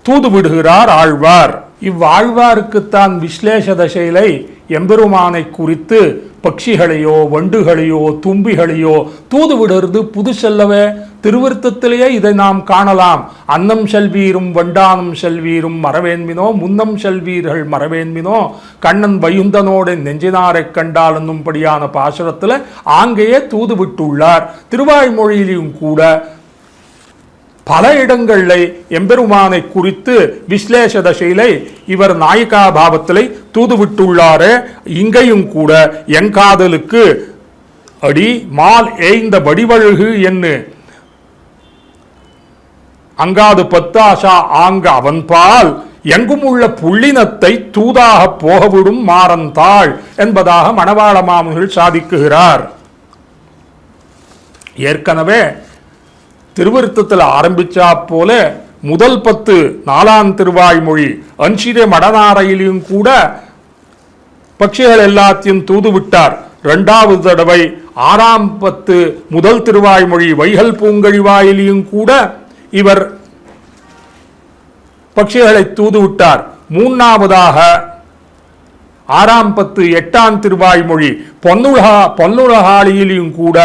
தூது விடுகிறார் ஆழ்வார். இவ்வாழ்வாருக்குத்தான் விஸ்லேஷ தசையிலை எம்பெருமானை குறித்து பட்சிகளையோ வண்டுகளையோ தும்பிகளையோ தூது விடுறது புதுசல்லவே. திருவிருத்தத்திலேயே இதை நாம் காணலாம். அன்னம் செல்வீரும் வண்டானம் செல்வீரும் மறவேன்மினோ முன்னம் செல்வீர்கள் மறவேன்மினோ கண்ணன் வையுந்தனோட நெஞ்சினாரை கண்டால் என்னும்படியான பாசுரத்தில் ஆங்கையே தூது விட்டுள்ளார். திருவாய்மொழியிலும் கூட பல இடங்களில் எம்பெருமானை குறித்து விஸ்லேஷ தசையிலே இவர் நாயிகா பாவத்திலே தூதுவிட்டுள்ளாரே. இங்கேயும் கூட எங்காதலுக்கு அடி மால் ஏய்ந்த வடிவழகு என்று அங்காது பத்தாசா ஆங்க அவன்பால் எங்கும் உள்ள புள்ளினத்தை தூதாக போகவிடும் மாறந்தாள் என்பதாக மணவாள மாமுனிகள் சாதிக்குகிறார். ஏற்கனவே திருவிருத்தத்தில் ஆரம்பிச்சா போல முதல் 10 4ஆம் திருவாய்மொழி அஞ்சிரே மடநாரையிலும் கூட பட்சிகள் எல்லாத்தையும் தூதுவிட்டார். 2வது தடவை 6ஆம் 10 முதல் திருவாய்மொழி வைகல் பூங்கழிவாயிலையும் கூட இவர் பட்சிகளை தூதுவிட்டார். 3ஆவதாக 6ஆம் 10 8ஆம் திருவாய்மொழி பொன்னுலகாளியிலும் கூட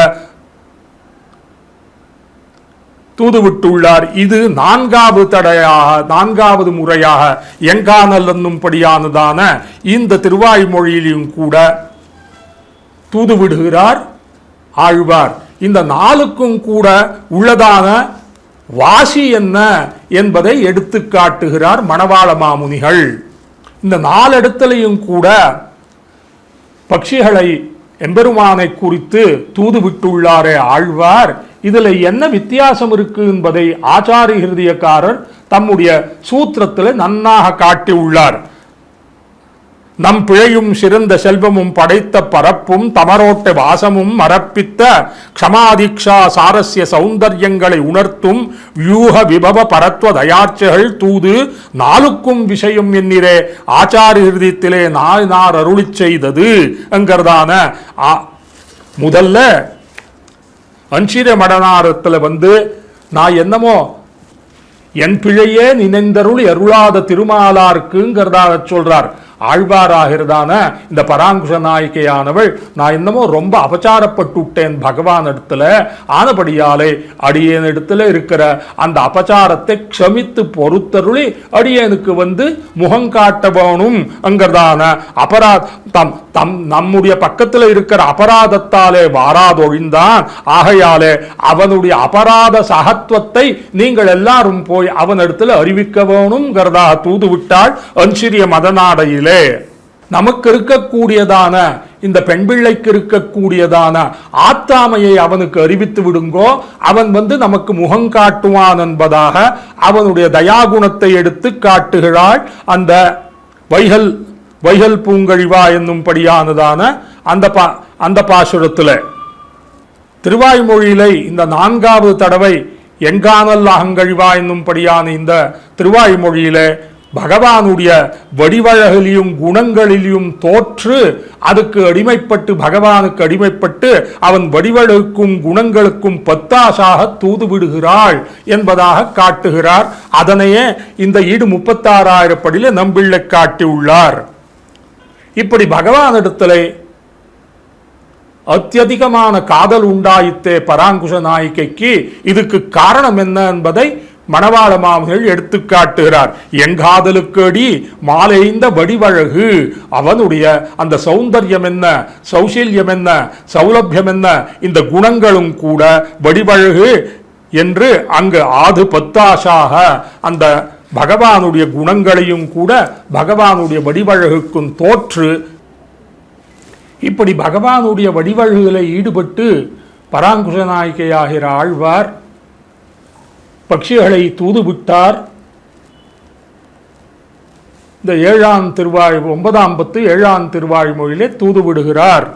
தூதுவிட்டுள்ளார். இது 4வது முறையாக எங்கானல் என்னும்படியானதான இந்த திருவாய்மொழியிலும் கூட தூதுவிடுகிறார் ஆழ்வார். இந்த 4க்கும் கூட உள்ளதான வாசி என்ன என்பதை எடுத்து காட்டுகிறார் மணவாள மாமுனிகள். இந்த 4 இடத்திலையும் கூட பட்சிகளை எம்பெருமானை குறித்து தூதுவிட்டுள்ளாரே ஆழ்வார். இதுல என்ன வித்தியாசம் இருக்கு என்பதை ஆச்சாரிய ஹிருதயக்காரர் தம்முடைய சூத்திரத்தில் நன்னாக காட்டியுள்ளார். நம் பிழையும் சிறந்த செல்வமும் படைத்த பரப்பும் தமரோட்ட வாசமும் மரப்பித்த க்ஷமாதீக்ஷா சாரஸ்ய சௌந்தர்யங்களை உணர்த்தும் வியூக விபவ பரத்வ தயாட்சைகள் தூது 4க்கும் விஷயம் என்கிறே ஆச்சாரிய ஹிருதயத்திலே நார் அருளி செய்தது என்கிறதான முதல்ல அஞ்சிர மடனாரத்தில் நான் என்னமோ என் பிழையே நினைந்தருள் அருளாத திருமாலார்க்குங்கிறதாக சொல்றார். ஆழ்வாராகிறதான இந்த பராங்குஷ நாயிகையானவள் நான் என்னமோ ரொம்ப அபச்சாரப்பட்டு விட்டேன் பகவான் இடத்துல, ஆனபடியாலே அடியேன் இடத்துல இருக்கிற அந்த அபச்சாரத்தை க்ஷமித்து பொறுத்தருளி அடியேனுக்கு முகங்காட்ட வேணும் என்கிறதான நம்முடைய பக்கத்தில் இருக்கிற அபராதத்தாலே வாராதொழிந்தான். ஆகையாலே அவனுடைய அபராத சகத்துவத்தை நீங்கள் எல்லாரும் போய் அவனிடத்துல அறிவிக்க வேணும்ங்கிறதாக தூதுவிட்டாள் அஞ்சிரிய மதநாடையில். நமக்கு இருக்கக்கூடியதான இந்த பெண் பிள்ளைக்கு இருக்கக்கூடியதான ஆத்தாமையை அவனுக்கு அறிவித்து விடுங்கோ, அவன் நமக்கு முகம் காட்டுவான் என்பதாக அவனுடைய தயாகுணத்தை எடுத்து காட்டுகிறாள். அந்த வைகல் பூங்கழிவா என்னும்படியானதான அந்த பாசுரத்துல திருவாய்மொழியிலே இந்த 4வது தடவை எங்கானல் அகங்கழிவா என்னும்படியான இந்த திருவாய்மொழியிலே பகவானுடைய வடிவழகிலும் குணங்களிலும் தோற்று அதுக்கு அடிமைப்பட்டு பகவானுக்கு அடிமைப்பட்டு அவன் வடிவழகுக்கும் குணங்களுக்கும் பத்தாசாக தூதுவிடுகிறாள் என்பதாக காட்டுகிறார். அதனையே இந்த ஈடு 36,000 படியில நம்பிள்ளை காட்டியுள்ளார். இப்படி பகவானிடத்திலே அத்தியதிகமான காதல் உண்டாயித்தே பராங்குஷ நாயிகைக்கு. இதுக்கு காரணம் என்ன என்பதை மணவாள மாமுனிகள் எடுத்து காட்டுகிறார். எங்காதலுக்கு அடி மாலைந்த வடிவழகு, அவனுடைய அந்த சௌந்தர்யம் என்ன, சௌசல்யம் என்ன, சௌலபியம் என்ன, இந்த குணங்களும் கூட வடிவழகு என்று அங்கு ஆது பத்தாசாக அந்த பகவானுடைய குணங்களையும் கூட பகவானுடைய வடிவழகுக்கும் தோற்று. இப்படி பகவானுடைய வடிவழகுகளை ஈடுபட்டு பராங்குஷ நாயிகையாகிற ஆழ்வார் பட்சிகளை தூதுவிட்டார். இந்த 9ஆம் பத்து 7ஆம் திருவாய்மொழியிலே தூதுவிடுகிறார்.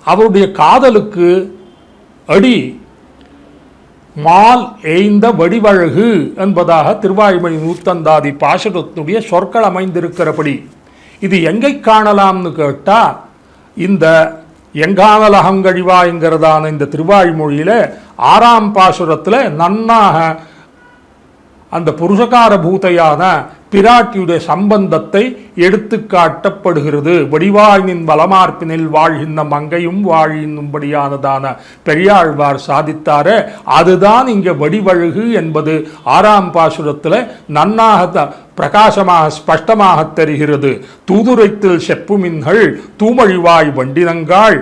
அவருடைய காதலுக்கு அடி மால் ஏய்ந்த வடிவழகு என்பதாக திருவாய்மொழி 100 பாசுரத்தினுடைய சொற்கள் அமைந்திருக்கிறபடி இது எங்கே காணலாம்னு கேட்டா, இந்த எங்கானல் அகங்கழிவா என்கிறதான இந்த திருவாய்மொழியில 6ஆம் பாசுரத்தில் நன்னாக அந்த புருஷகார பூதையான பிராட்டியுடைய சம்பந்தத்தை எடுத்து காட்டப்படுகிறது. வடிவாயினின் வளமார்ப்பினில் வாழ்கின்ற மங்கையும் வாழினும்படியானதான பெரியாழ்வார் சாதித்தார அதுதான் இங்க வடிவழகு என்பது 6ஆம் பாசுரத்தில் நன்னாக பிரகாசமாக ஸ்பஷ்டமாக தெரிகிறது. தூதுரைத்தில் செப்புமின்கள் தூமழிவாய் வண்டினங்காள்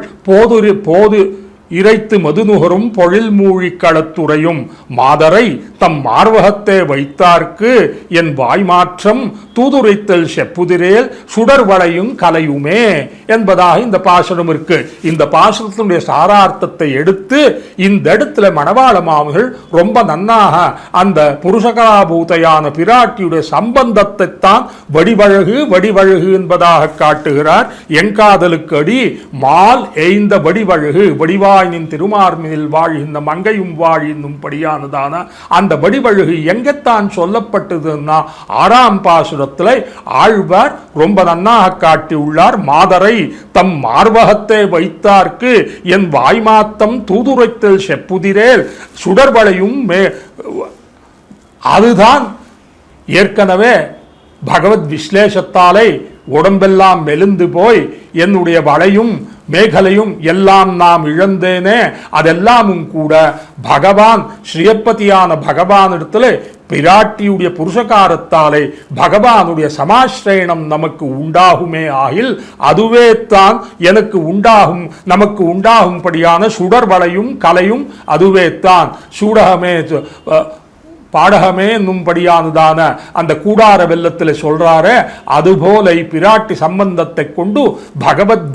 இறைத்து மதுநுகரும் பொழில் மூழி களத்துறையும் மாதரை தம் மார்வகத்தே வைத்தார்க்கு என் வாய்மாற்றம் தூதுரைத்தல் செப்புதிரேல் சுடர்வளையும் கலையுமே என்பதாக இந்த பாசனம் இருக்கு. இந்த பாசனத்தினுடைய சாரார்த்தத்தை எடுத்து இந்த இடத்துல மணவாள மாமுகள் ரொம்ப நன்னாக அந்த புருஷகராபூதையான பிராட்டியுடைய சம்பந்தத்தை தான் வடிவழகு என்பதாக காட்டுகிறார். எங்காதலுக்கு அடி மால் எய்ந்த வடிவழகு வடிவாயினின் திருமார்மினில் வாழ்கின்ற மங்கையும் வாழ்கின்னும் படியானதான அந்த வடிவழகு எங்கத்தான் சொல்லப்பட்டதுன்னா 6ஆம் பாசுரத்தில் ஆழ்வார் ரொம்ப நன்னாக காட்டியுள்ளார். மாதரை தம் மார்வகத்தை வைத்தார்க்கு என் வாய்மாத்தம் தூதுரைத்தல் செப்புதிரேல் சுடர்வளையும் அதுதான் ஏற்கனவே பகவத் விஸ்லேஷத்தாலே உடம்பெல்லாம் மெலிந்து போய் என்னுடைய வளையும் மேகலையும் எல்லாம் நாம் இழந்தேனே, அதெல்லாமும் கூட பகவான் ஸ்ரீயப்பதியான பகவானிடத்தில் பிராட்டியுடைய புருஷகாரத்தாலே பகவானுடைய சமாஸ்ரயணம் நமக்கு உண்டாகுமே ஆகில் அதுவே தான் எனக்கு நமக்கு உண்டாகும்படியான சுடர்வளையும் கலையும் அதுவே தான் சூடகமே பாடகமே என்னும்படியானதான அந்த கூடார வெள்ளத்தில் சொல்றாரு. அதுபோல பிராட்டி சம்பந்தத்தை கொண்டு பகவத்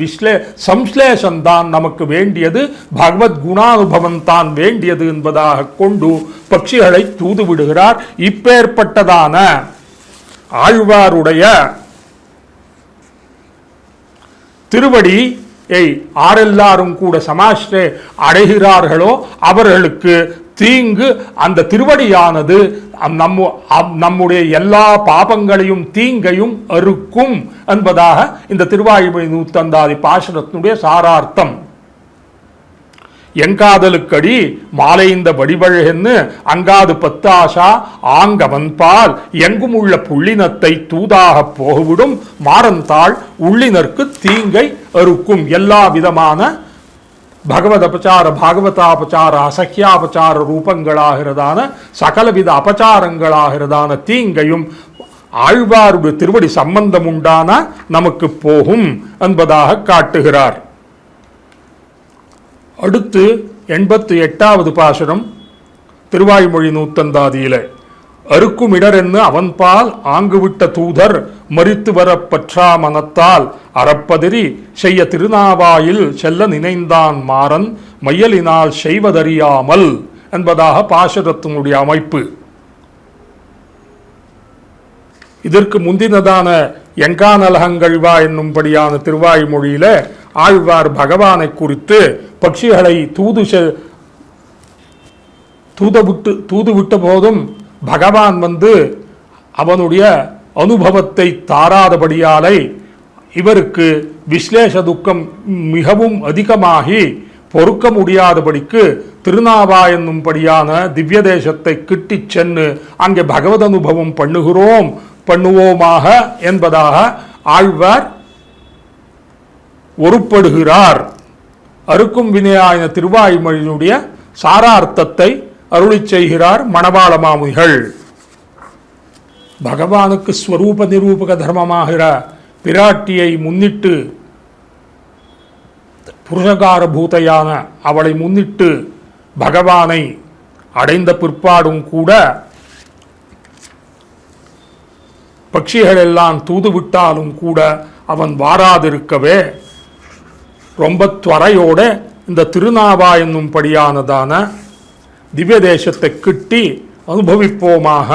சம்ஸ்லேஷம் தான் நமக்கு வேண்டியது, பகவத் குணானுபவம் தான் வேண்டியது என்பதாக கொண்டு பட்சிகளை தூது விடுகிறார். இப்பேற்பட்டதான ஆழ்வாருடைய திருவடி ஆரெல்லாரும் கூட சமாஷ்டே அடைகிறார்களோ அவர்களுக்கு தீங்கு அந்த திருவடியானது நம்முடைய எல்லா பாபங்களையும் தீங்கையும் அறுக்கும் என்பதாக இந்த திருவாய்மொழி 150 பாசுரத்தினுடைய சாரார்த்தம். எங்காதலுக்கடி மாலைந்த வடிவழகென்னு அங்காது 10 ஆசா ஆங்கவன்பால் எங்கும் உள்ள புள்ளினத்தை தூதாக போகவிடும் மாறந்தாள் உள்ளினருக்கு தீங்கை அறுக்கும். எல்லா விதமான பகவத் அபச்சார பாகவதாபச்சார அசக்கியாபச்சார ரூபங்களாகிறதான சகலவித அபச்சாரங்களாகிறதான தீங்கையும் ஆழ்வாருடைய திருவடி சம்பந்தம் உண்டான நமக்கு போகும் என்பதாக காட்டுகிறார். அடுத்து 88வது பாசுரம் திருவாய்மொழி 150 அறுக்கும் இடரென்னு அவன்பால் ஆங்குவிட்ட தூதர் மறித்து வர பற்றா மனத்தால் அறப்பதிரி செய்ய திருநாவாயில் செல்ல நினைந்தான் மாறன் மையலினால் செய்வதறியாமல் என்பதாக பாசுரத்தினுடைய அமைப்பு. இதற்கு முந்தினதான எங்கானலகங்கழ்வா என்னும்படியான திருவாய்மொழியில ஆழ்வார் பகவானை குறித்து பட்சிகளை தூது விட்ட போதும் பகவான் அவனுடைய அனுபவத்தை தாராதபடியாலை இவருக்கு விஸ்லேஷ துக்கம் மிகவும் அதிகமாகி பொறுக்க முடியாதபடிக்கு திருநாவா என்னும்படியான திவ்ய தேசத்தை கிட்டிச் சென்று அங்கே பகவத் அனுபவம் பண்ணுவோமாக என்பதாக ஆழ்வார் ஒருப்படுகிறார். அறுக்கும் வினையாயின திருவாய்மொழியினுடைய சாரார்த்தத்தை அருளி செய்கிறார் மணவாள மாமுனிகள். பகவானுக்கு ஸ்வரூப நிரூபக தர்மமாகிற பிராட்டியை முன்னிட்டு புருஷகார பூதையான அவளை முன்னிட்டு பகவானை அடைந்த பிற்பாடும் கூட பட்சிகள் எல்லாம் தூதுவிட்டாலும் கூட அவன் வாராதிருக்கவே ரொம்ப துவரையோட இந்த திருநாவா என்னும் படியானதான திவ்ய தேசத்தை கிட்டி அனுபவிப்போமாக.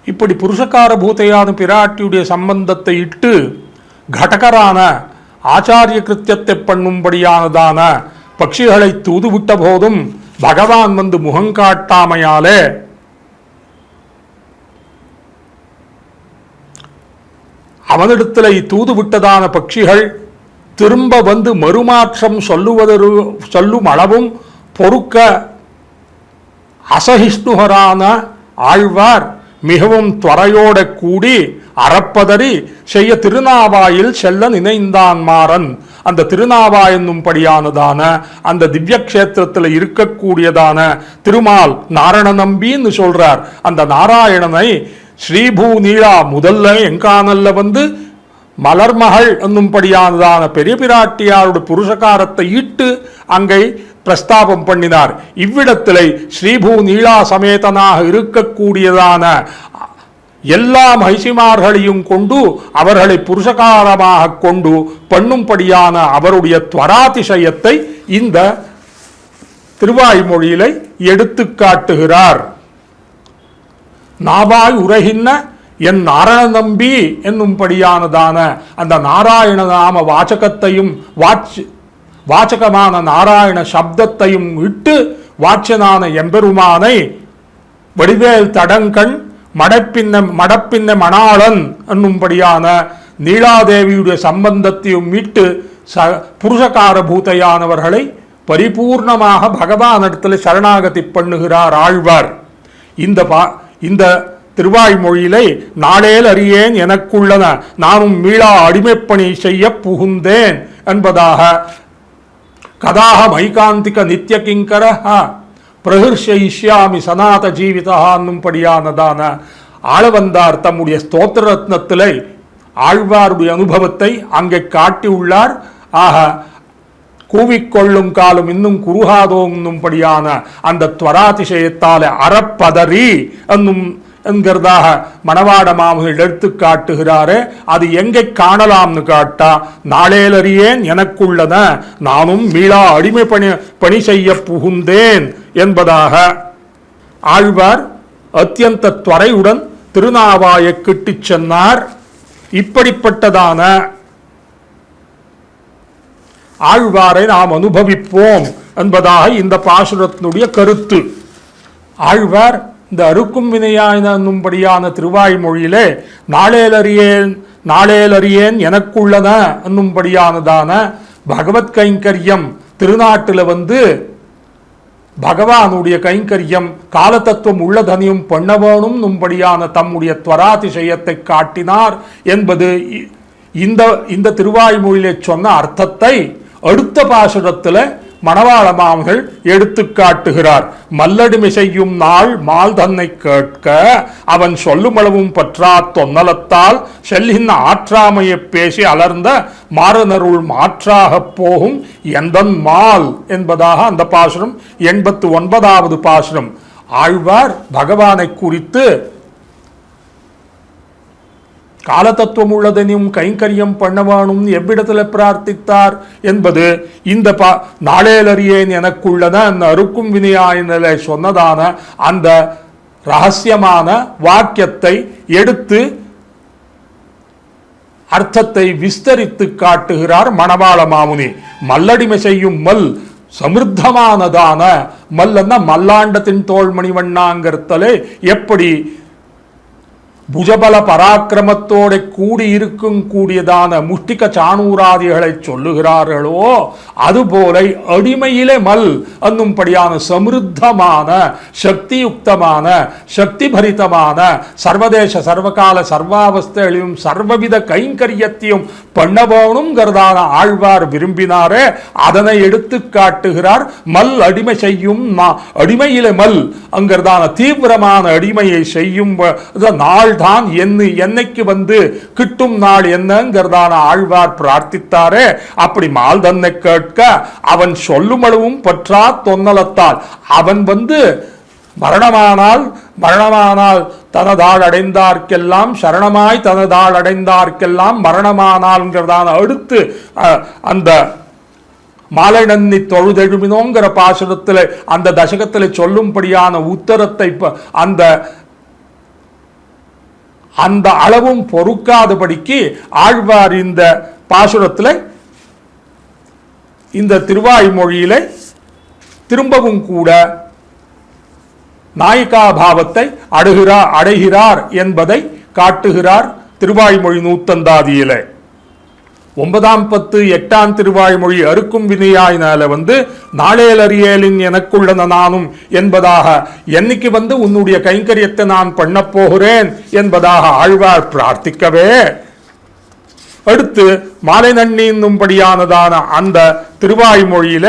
இப்படி புருஷகார பூத்தையான பிராட்டியுடைய சம்பந்தத்தை இட்டு கடகரான ஆச்சாரிய கிருத்தியத்தை பண்ணும்படியானதான பட்சிகளை தூதுவிட்ட போதும் பகவான் முகங்காட்டாமையாலே அவனிடத்தில் தூது விட்டதான பட்சிகள் திரும்ப மறுமாற்றம் சொல்லும் அளவும் பொறுக்க அசகிஷ்ணுகரான ஆழ்வார் மிகவும் துவரையோட கூடி அறப்பதறி செய்ய திருநாவாயில் செல்ல நினைந்தான் மாறன். அந்த திருநாவா என்னும்படியானதான அந்த திவ்ய கஷேத்திரத்தில் இருக்கக்கூடியதான திருமால் நாராயண நம்பின்னு சொல்றார். அந்த நாராயணனை ஸ்ரீபூ நீழா முதல்ல எங்கானல்ல மலர்மகள் என்னும்படியானதான பெரிய பிராட்டியாருடைய புருஷகாரத்தை ஈட்டு அங்கே பிரஸ்தாபம் பண்ணினார். இவ்விடத்திலே ஸ்ரீபூ நீலா சமேதனாக இருக்கக்கூடியதான எல்லா மகிஷிமார்களையும் கொண்டு அவர்களை புருஷகாரமாக கொண்டு பண்ணும்படியான அவருடைய துவராதிசயத்தை இந்த திருவாய்மொழியிலே எடுத்து காட்டுகிறார். நாவாய் உரைகின்ற என் நாராயண நம்பி என்னும்படியானதான அந்த நாராயண நாம வாச்சகத்தையும் வாச்சகமான நாராயண சப்தத்தையும் இட்டு வாச்சனான எம்பெருமானை வடிவேல் தடங்கண் மடப்பின்ன மணாளன் என்னும்படியான நீலாதேவியுடைய சம்பந்தத்தையும் மீட்டு புருஷகார பூதையானவர்களை பரிபூர்ணமாக பகவானிடத்தில் சரணாகதி பண்ணுகிறார் ஆழ்வார். இந்த திருவாய்மொழியிலே நாளேல் அறியேன் எனக்குள்ளன நானும் மீளா அடிமைப்பணி செய்ய புகுந்தேன் என்பதாக கதாக மைகாந்திக நித்திய கிங்கர பிரகிருஷ்யாமி சனாத ஜீவிதா என்னும்படியானதான ஆளவந்தார் தம்முடைய ஸ்தோத்திர ரத்னத்திலே ஆழ்வாருடைய அனுபவத்தை அங்கே காட்டியுள்ளார். ஆக கூவிக்கொள்ளும் காலம் இன்னும் குருகாதோங்கும்படியான அந்த துவராதிசயத்தாலே அறப்பதறி என்கிறதாக மணவாட மாமகள் எடுத்து காட்டுகிறாரே, அது எங்கே காணலாம்னு காட்டா நாளேலறியேன் எனக்குள்ளன நானும் மீளா அடிமை பணி செய்ய புகுந்தேன் என்பதாக ஆழ்வார் அத்தியந்த துவரையுடன் திருநாவாயை கிட்டிச் சென்னார். இப்படிப்பட்டதான ஆழ்வாரை நாம் அனுபவிப்போம் என்பதாக இந்த பாசுரத்தினுடைய கருத்து. ஆழ்வார் இந்த அறுக்கும் வினையானும்படியான திருவாய்மொழியிலே நாளேலறியேன் எனக்குள்ளன என்னும்படியானதான பகவத் கைங்கரியம் திருநாட்டில் பகவானுடைய கைங்கரியம் காலதத்துவம் உள்ளதனையும் பண்ண வேணும்படியான தம்முடைய துவராதிசயத்தை காட்டினார் என்பது இந்த திருவாய்மொழியிலே சொன்ன அர்த்தத்தை அடுத்த பாசுரத்தில் மணவாள மாமகள் எடுத்து காட்டுகிறார். மல்லடிமை செய்யும் நாள் மால் தன்னை கேட்க அவன் சொல்லுமளவும் பற்றா தொன்னலத்தால் செல்லின் ஆற்றாமையை பேசி அலர்ந்த மாறனருள் மாற்றாக போகும் எந்தன் மால் என்பதாக அந்த பாசுரம் 89வது பாசுரம். ஆழ்வார் பகவானை குறித்து காலதத்துவம் உள்ளதனையும் கைங்கரியம் பண்ணவானும் எவ்விடத்தில் பிரார்த்தித்தார் என்பது இந்த நாளேலறியேன் எனக்குள்ளன அந்த அறுக்கும் வினையாயினலை சொன்னதான அந்த ரகசியமான வாக்கியத்தை எடுத்து அர்த்தத்தை விஸ்தரித்து காட்டுகிறார் மணவாள மாமுனி. மல்லடிமை செய்யும் மல் சமிருத்தமானதான மல்லன்னா மல்லாண்டத்தின் தோள்மணிவண்ணாங்கிறதலே எப்படி புஜபல பராக்கிரமத்தோட கூடியதான முஷ்டிக சாணூராதிகளை சொல்லுகிறார்களோ அதுபோல அடிமையிலே மல் என்னும்படியான சமிருத்தமான சக்தியுக்தமான சக்தி பரிதமான சர்வதேச சர்வகால சர்வாவஸ்தைகளையும் சர்வவித கைங்கரியத்தையும் பண்ண வேணுங்கிறதான ஆழ்வார் விரும்பினாரே அதனை எடுத்து காட்டுகிறார். மல் அடிமை செய்யும் அடிமையிலே மல் அங்கிறதான தீவிரமான அடிமையை செய்யும் நாள் தான் என்னைக்கு கிட்டும் நாள் என்னங்கிறதான ஆழ்வார் பிரார்த்தித்தாரே. அப்படி மால் தன்னை கேட்க அவன் சொல்லுமளவும் பற்றா தொன்னலத்தால் அவன் மரணமானால் தனதால் அடைந்தார்க்கெல்லாம் சரணமாய் தனதால் அடைந்தார்க்கெல்லாம் மரணமானால்ங்கிறதான அடுத்து அந்த மாலை நன்னி தொழுதெழுமினோங்கிற பாசுரத்தில் அந்த தசகத்தில் சொல்லும்படியான உத்தரத்தை அந்த அளவும் பொறுக்காதபடிக்கு ஆழ்வார் இந்த பாசுரத்தில் இந்த திருவாய்மொழியில திரும்பவும் கூட நாயிகாபாவத்தை அடைகிறார் என்பதை காட்டுகிறார். திருவாய்மொழி 100 9ஆம் 10 8ஆம் திருவாய்மொழி அறுக்கும் வினையாயினால நாளேலறியேலின் எனக்குள்ளன நானும் என்பதாக என்னைக்கு உன்னுடைய கைங்கரியத்தை நான் பண்ண போகிறேன் என்பதாக ஆழ்வார் பிரார்த்திக்கவே அடுத்து மாலை நன்னி என்னும்படியானதான அந்த திருவாய்மொழியில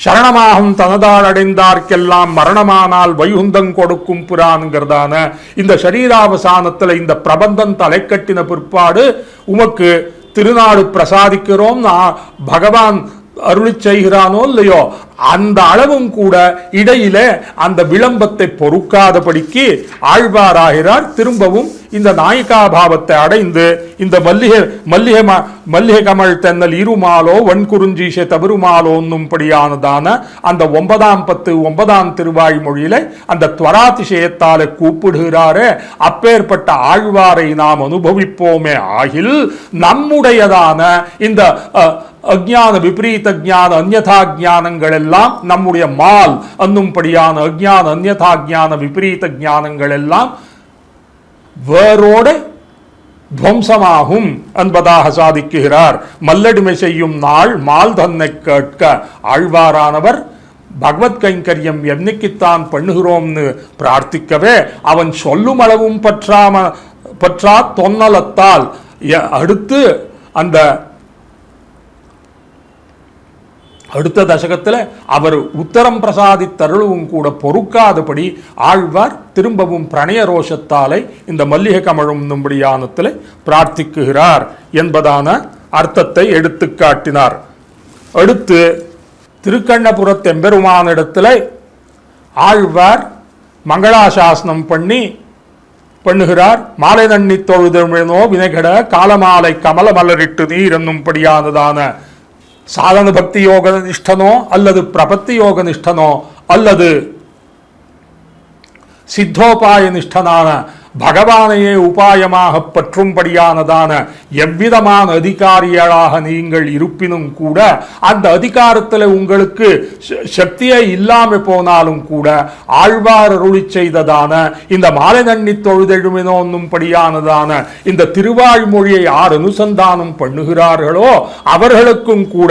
சரணமாகும் தனதால் அடைந்தார்க்கெல்லாம் மரணமானால் வைகுந்தம் கொடுக்கும் புறான்ங்கிறதான இந்த சரீராவசானத்தில் இந்த பிரபந்தம் தலை கட்டின பிற்பாடு உமக்கு திருநாடு பிரசாதிக்கிறோம் பகவான் அருளி செய்கிறானோ இல்லையோ, அந்த அளவும் கூட இடையில அந்த விளம்பத்தை பொறுக்காதபடிக்கு ஆழ்வாராகிறார். திரும்பவும் இந்த நாயிகாபாவத்தை அடைந்து இந்த மல்லிகை கமல் தென்னல் இருமாலோ வன்குறிஞ்சீசை தவறுமாலோ என்னும்படியானதான அந்த 9 திருவாய்மொழியில அந்த துவராதிசயத்தால கூப்பிடுகிறாரே, அப்பேற்பட்ட ஆழ்வாரை நாம் அனுபவிப்போமே ஆகில் நம்முடையதான இந்த அஜ்ஞான விபரீத ஜான அந்யதா ஜானங்கள் எல்லாம் நம்முடைய மால் என்னும்படியான அஜ்ஞான அந்யதா ஜான விபரீத ஜானங்கள் எல்லாம் வேரோட துவம்சமாகும் என்பதாக சாதிக்குகிறார். மல்லடிமை செய்யும் நாள் மால் தன்னை கேட்க ஆழ்வாரானவர் பகவத் கைங்கரியம் என்னைக்குத்தான் பண்ணுகிறோம்னு பிரார்த்திக்கவே அவன் சொல்லும் அளவும் பற்றா தொன்னலத்தால் அடுத்து அந்த அடுத்த தசகத்தில் அவர் உத்தரம் பிரசாதித்தருளும் கூட பொறுக்காதபடி ஆழ்வார் திரும்பவும் பிரணய ரோஷத்தாலை இந்த மல்லிகை கமழும் நும்படியானத்தில் பிரார்த்திக்குகிறார் என்பதான அர்த்தத்தை எடுத்து காட்டினார். அடுத்து திருக்கண்ணபுரத் எம்பெருமானிடத்தில் ஆழ்வார் மங்களாசாசனம் பண்ணுகிறார். மாலை நன்னி தொழுதோ வினைகட காலமாலை கமல மலரிட்டு நீர் என்னும்படியானதான சாதன பக்தி யோக நிஷ்டனோ அல்லது பிரபத்தி யோக நிஷ்டனோ அல்லது சித்தோபாய நிஷ்டனான பகவானையே உபாயமாக பற்றும்படியானதான எவ்விதமான அதிகாரிகளாக நீங்கள் இருப்பினும் கூட அந்த அதிகாரத்தில் உங்களுக்கு சக்தியே இல்லாமல் போனாலும் கூட ஆழ்வார் அருளி செய்ததான இந்த மாலை நன்னி தொழுதெழுமினோன்னும்படியானதான இந்த திருவாய்மொழியை யார் அனுசந்தானம் பண்ணுகிறார்களோ அவர்களுக்கும் கூட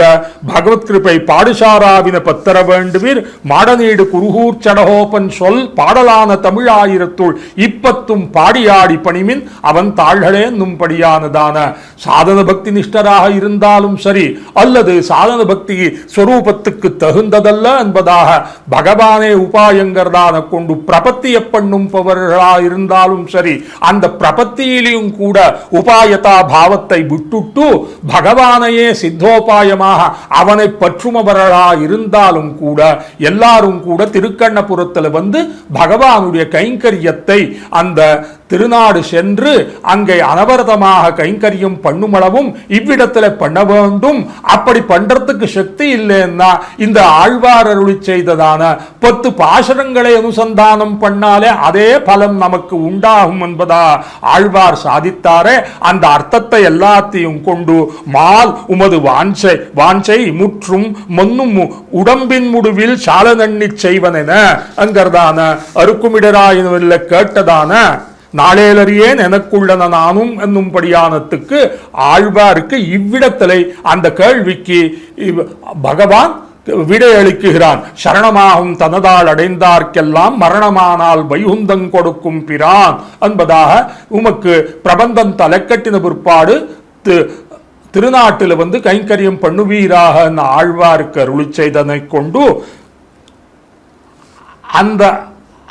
பகவத் கிருபை பாடுசாராவின பத்தர வேண்டுவீர் மாடநீடு குருகூர் சடகோபன் சொல் பாடலான தமிழாயிரத்துள் இப்பத்தும் பாடியாடி பணிமின் அவன் தாள்களே நும்படியானதான சாதன பக்தி நிஷ்டராக இருந்தாலும் சரி அல்லது சாதன பக்தி ஸ்வரூபத்துக்கு தகுந்ததல்ல என்பதாக பகவானே உபாயங்கிறதான கொண்டு பிரபத்திய பண்ணும்பவர்களாக இருந்தாலும் சரி அந்த பிரபத்தியிலும் கூட உபாயதா பாவத்தை விட்டுட்டு பகவானையே சித்தோபாயமாக அவனை பற்றுமவர்களாக இருந்தாலும் கூட எல்லாரும் கூட திருக்கண்ணபுரத்தில் வந்து பகவானுடைய கைங்கரியத்தை அந்த திருநாடு சென்று அங்கே அனவரதமாக கைங்கரியம் பண்ணுமளவும் இவ்விடத்தில் பண்ண வேண்டும். அப்படி பண்றதுக்கு சக்தி இல்லைன்னா இந்த ஆழ்வார் அருளி செய்ததான 10 பாசுரங்களை அனுசந்தானம் பண்ணாலே அதே பலம் நமக்கு உண்டாகும் என்பதா ஆழ்வார் சாதித்தாரே. அந்த அர்த்தத்தை எல்லாத்தையும் கொண்டு மால் உமது வாஞ்சை முற்றும் மொன்னும் உடம்பின் முடிவில் சால நன்னி செய்வனென அங்கர்தான அருக்குமிடராயின கேட்டதான நாளேலறியேன் எனக்குள்ளன நானும் என்னும்படியானத்துக்கு ஆழ்வாருக்கு இவ்விடத்திலே அந்த கேள்விக்கு பகவான் விடையளிக்குகிறான். சரணமாகும் தனதால் அடைந்தார்க்கெல்லாம் மரணமானால் வைகுந்தம் கொடுக்கும் பிரான் என்பதாக உமக்கு பிரபந்தம் தலைக்கட்டின பிற்பாடு திருநாட்டில் வந்து கைங்கரியம் பண்ணுவீராக ஆழ்வாருக்கு அருளி செய்தனை கொண்டு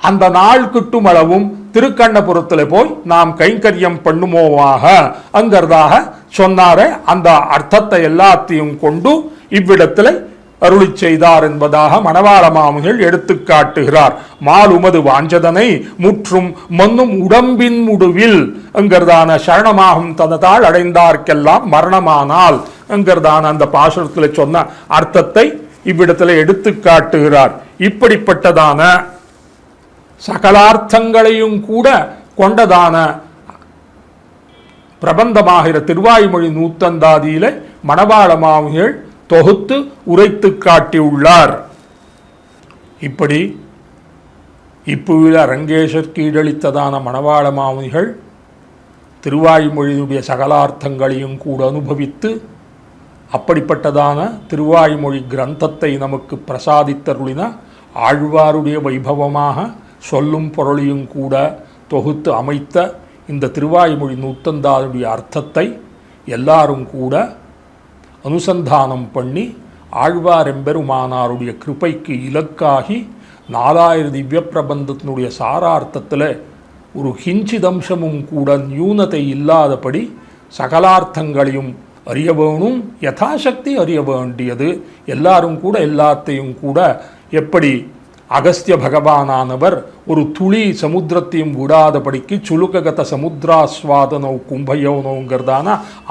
அந்த நாள் கிட்டும் அளவும் திருக்கண்ணபுரத்தில் போய் நாம் கைங்கரியம் பண்ணுமோவாக அங்கர்தாக சொன்னாரே. அந்த அர்த்தத்தை எல்லாத்தையும் கொண்டு இவ்விடத்தில் அருளி செய்தார் என்பதாக மணவாள மாமுனிகள் எடுத்து காட்டுகிறார். மால் உமது வாஞ்சதனை முற்றும் மன்னும் உடம்பின் முடிவில் என்கிறதான சரணமாகும் தனதால் அடைந்தார்க்கெல்லாம் மரணமானால் என்கிறதான அந்த பாசுரத்தில் சொன்ன அர்த்தத்தை இவ்விடத்தில் எடுத்து காட்டுகிறார். இப்படிப்பட்டதான சகலார்த்தங்களையும் கூட கொண்டதான பிரபந்தமாகிற திருவாய்மொழி நூத்தந்தாதியில மணவாள மாமுனிகள் தொகுத்து உரைத்து காட்டியுள்ளார். இப்படி இப்புவில அரங்கேசர் கீழளித்ததான மணவாள மாமுனிகள் திருவாய்மொழியுடைய சகலார்த்தங்களையும் கூட அனுபவித்து அப்படிப்பட்டதான திருவாய்மொழி கிரந்தத்தை நமக்கு பிரசாதித்தருளின ஆழ்வாருடைய வைபவமாக சொல்லும் பொருளையும் கூட தொகுத்து அமைத்த இந்த திருவாய்மொழி நூத்தந்தாருடைய அர்த்தத்தை எல்லாரும் கூட அனுசந்தானம் பண்ணி ஆழ்வாரெம்பெருமானாருடைய கிருபைக்கு இலக்காகி 4000 திவ்ய பிரபந்தத்தினுடைய சாரார்த்தத்தில் ஒரு கிஞ்சிதம்சமும் கூட நியூனத்தை இல்லாதபடி சகலார்த்தங்களையும் அறிய வேணும், யதாசக்தி அறிய வேண்டியது. எல்லாரும் கூட எல்லாத்தையும் கூட எப்படி அகஸ்திய பகவானானவர் ஒரு துளி சமுத்திரத்தையும் விடாதபடிக்கு சுலுக்ககத சமுத்திராஸ்வாதனோ கும்பயோனோங்கிறதான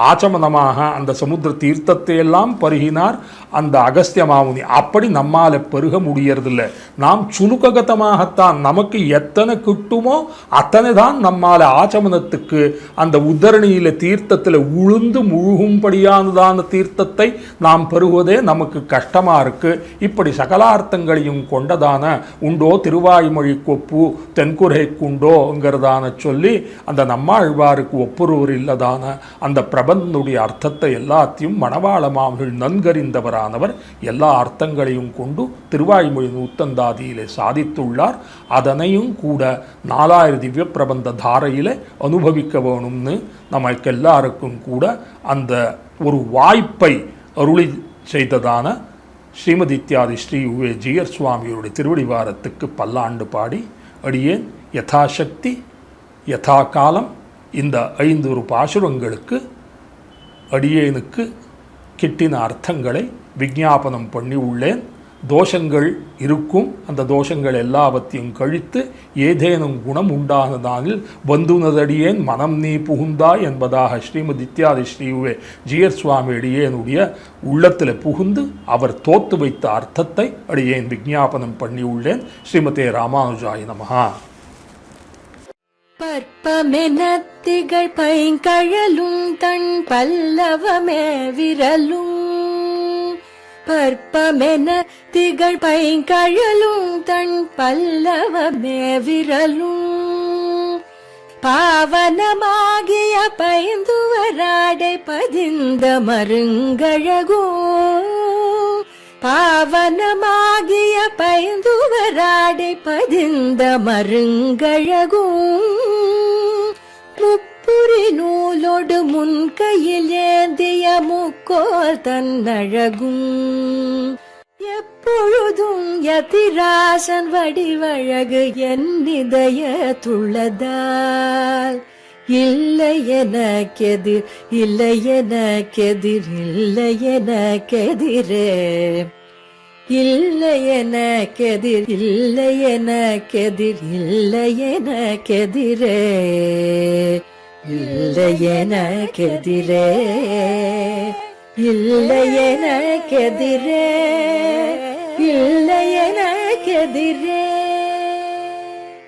ஆச்சமனமாக அந்த சமுத்திர தீர்த்தத்தை எல்லாம் பருகினார் அந்த அகஸ்திய மாமுனி. அப்படி நம்மால் பருக முடியறதில்லை. நாம் சுலுக்ககதமாகத்தான், நமக்கு எத்தனை கிட்டுமோ அத்தனை தான் நம்மால் ஆச்சமனத்துக்கு அந்த உத்தரணியில் தீர்த்தத்தில் உளுந்து முழுகும்படியானதான தீர்த்தத்தை நாம் பருகுவதே நமக்கு கஷ்டமாக இருக்குது. இப்படி சகலார்த்தங்களையும் கொண்டதான உண்டோ திருவாய்மொழி கொப்பு தென்குறை குண்டோங்கிறதான சொல்லி அந்த நம்மாழ்வாருக்கு ஒப்புருவர் இல்லதான அந்த பிரபந்தனுடைய அர்த்தத்தை எல்லாத்தையும் மணவாள மாமகள் நன்கறிந்தவரானவர் எல்லா அர்த்தங்களையும் கொண்டு திருவாய்மொழி நூத்தந்தாதியிலே சாதித்துள்ளார். அதனையும் கூட 4000 திவ்ய பிரபந்த தாரையிலே அனுபவிக்க வேணும்னு நமக்கு எல்லாருக்கும் கூட அந்த ஒரு வாய்ப்பை அருளி செய்ததான ஸ்ரீமதி இத்தியாதி ஸ்ரீ உவே ஜீயர் சுவாமியோருடைய திருவடிவாரத்துக்கு பல்லாண்டு பாடி அடியேன் யதாசக்தி யதா காலம் இந்த 500 பாசுரங்களுக்கு அடியேனுக்கு கிட்டின அர்த்தங்களை விஞ்ஞாபனம் பண்ணி உள்ளேன். தோஷங்கள் இருக்கும், அந்த தோஷங்கள் எல்லாவற்றையும் கழித்து ஏதேனும் குணம் உண்டானதானில் வந்துனதடியேன் மனம் நீ புகுந்தாய் என்பதாக ஸ்ரீமதி இத்தியாதி ஸ்ரீவே ஜீயர் சுவாமி அடியேனுடைய உள்ளத்தில் புகுந்து அவர் தோத்து வைத்த அர்த்தத்தை அடியேன் விஞ்ஞாபனம் பண்ணி உள்ளேன். ஸ்ரீமதே ராமானுஜாய நமஹா. பற்பமெனத்திகள் பைங்கழலும் தன் பல்லவமே விரலும் பற்பமென திகழ் பைங்கழலும் தன் பல்லவமே விரலும் பாவனமாகிய பைந்துவராடை பதிந்த மருங்கழகும் பாவனமாகிய பைந்துவராடை பதிந்த மருங்கழகும் முப்புரி நூலோடு முன் கையில் ஏந்திய முக்கோல் தன்னழகும் எப்பொழுதும் யதிராசன் வடிவழகு என் இதயத்துள்ளதால் இல்லை எனக்கெதிர் இல்லை எனக்கெதிர் இல்லை எனக்கெதிரே இல்லை எனக்கெதிர் இல்லை எனக்கெதிர் இல்லை எனக்கெதிரே இல்லை எனக்கெதிரே இல்லை எனக்கெதிரே இல்லை எனக்கெதிரே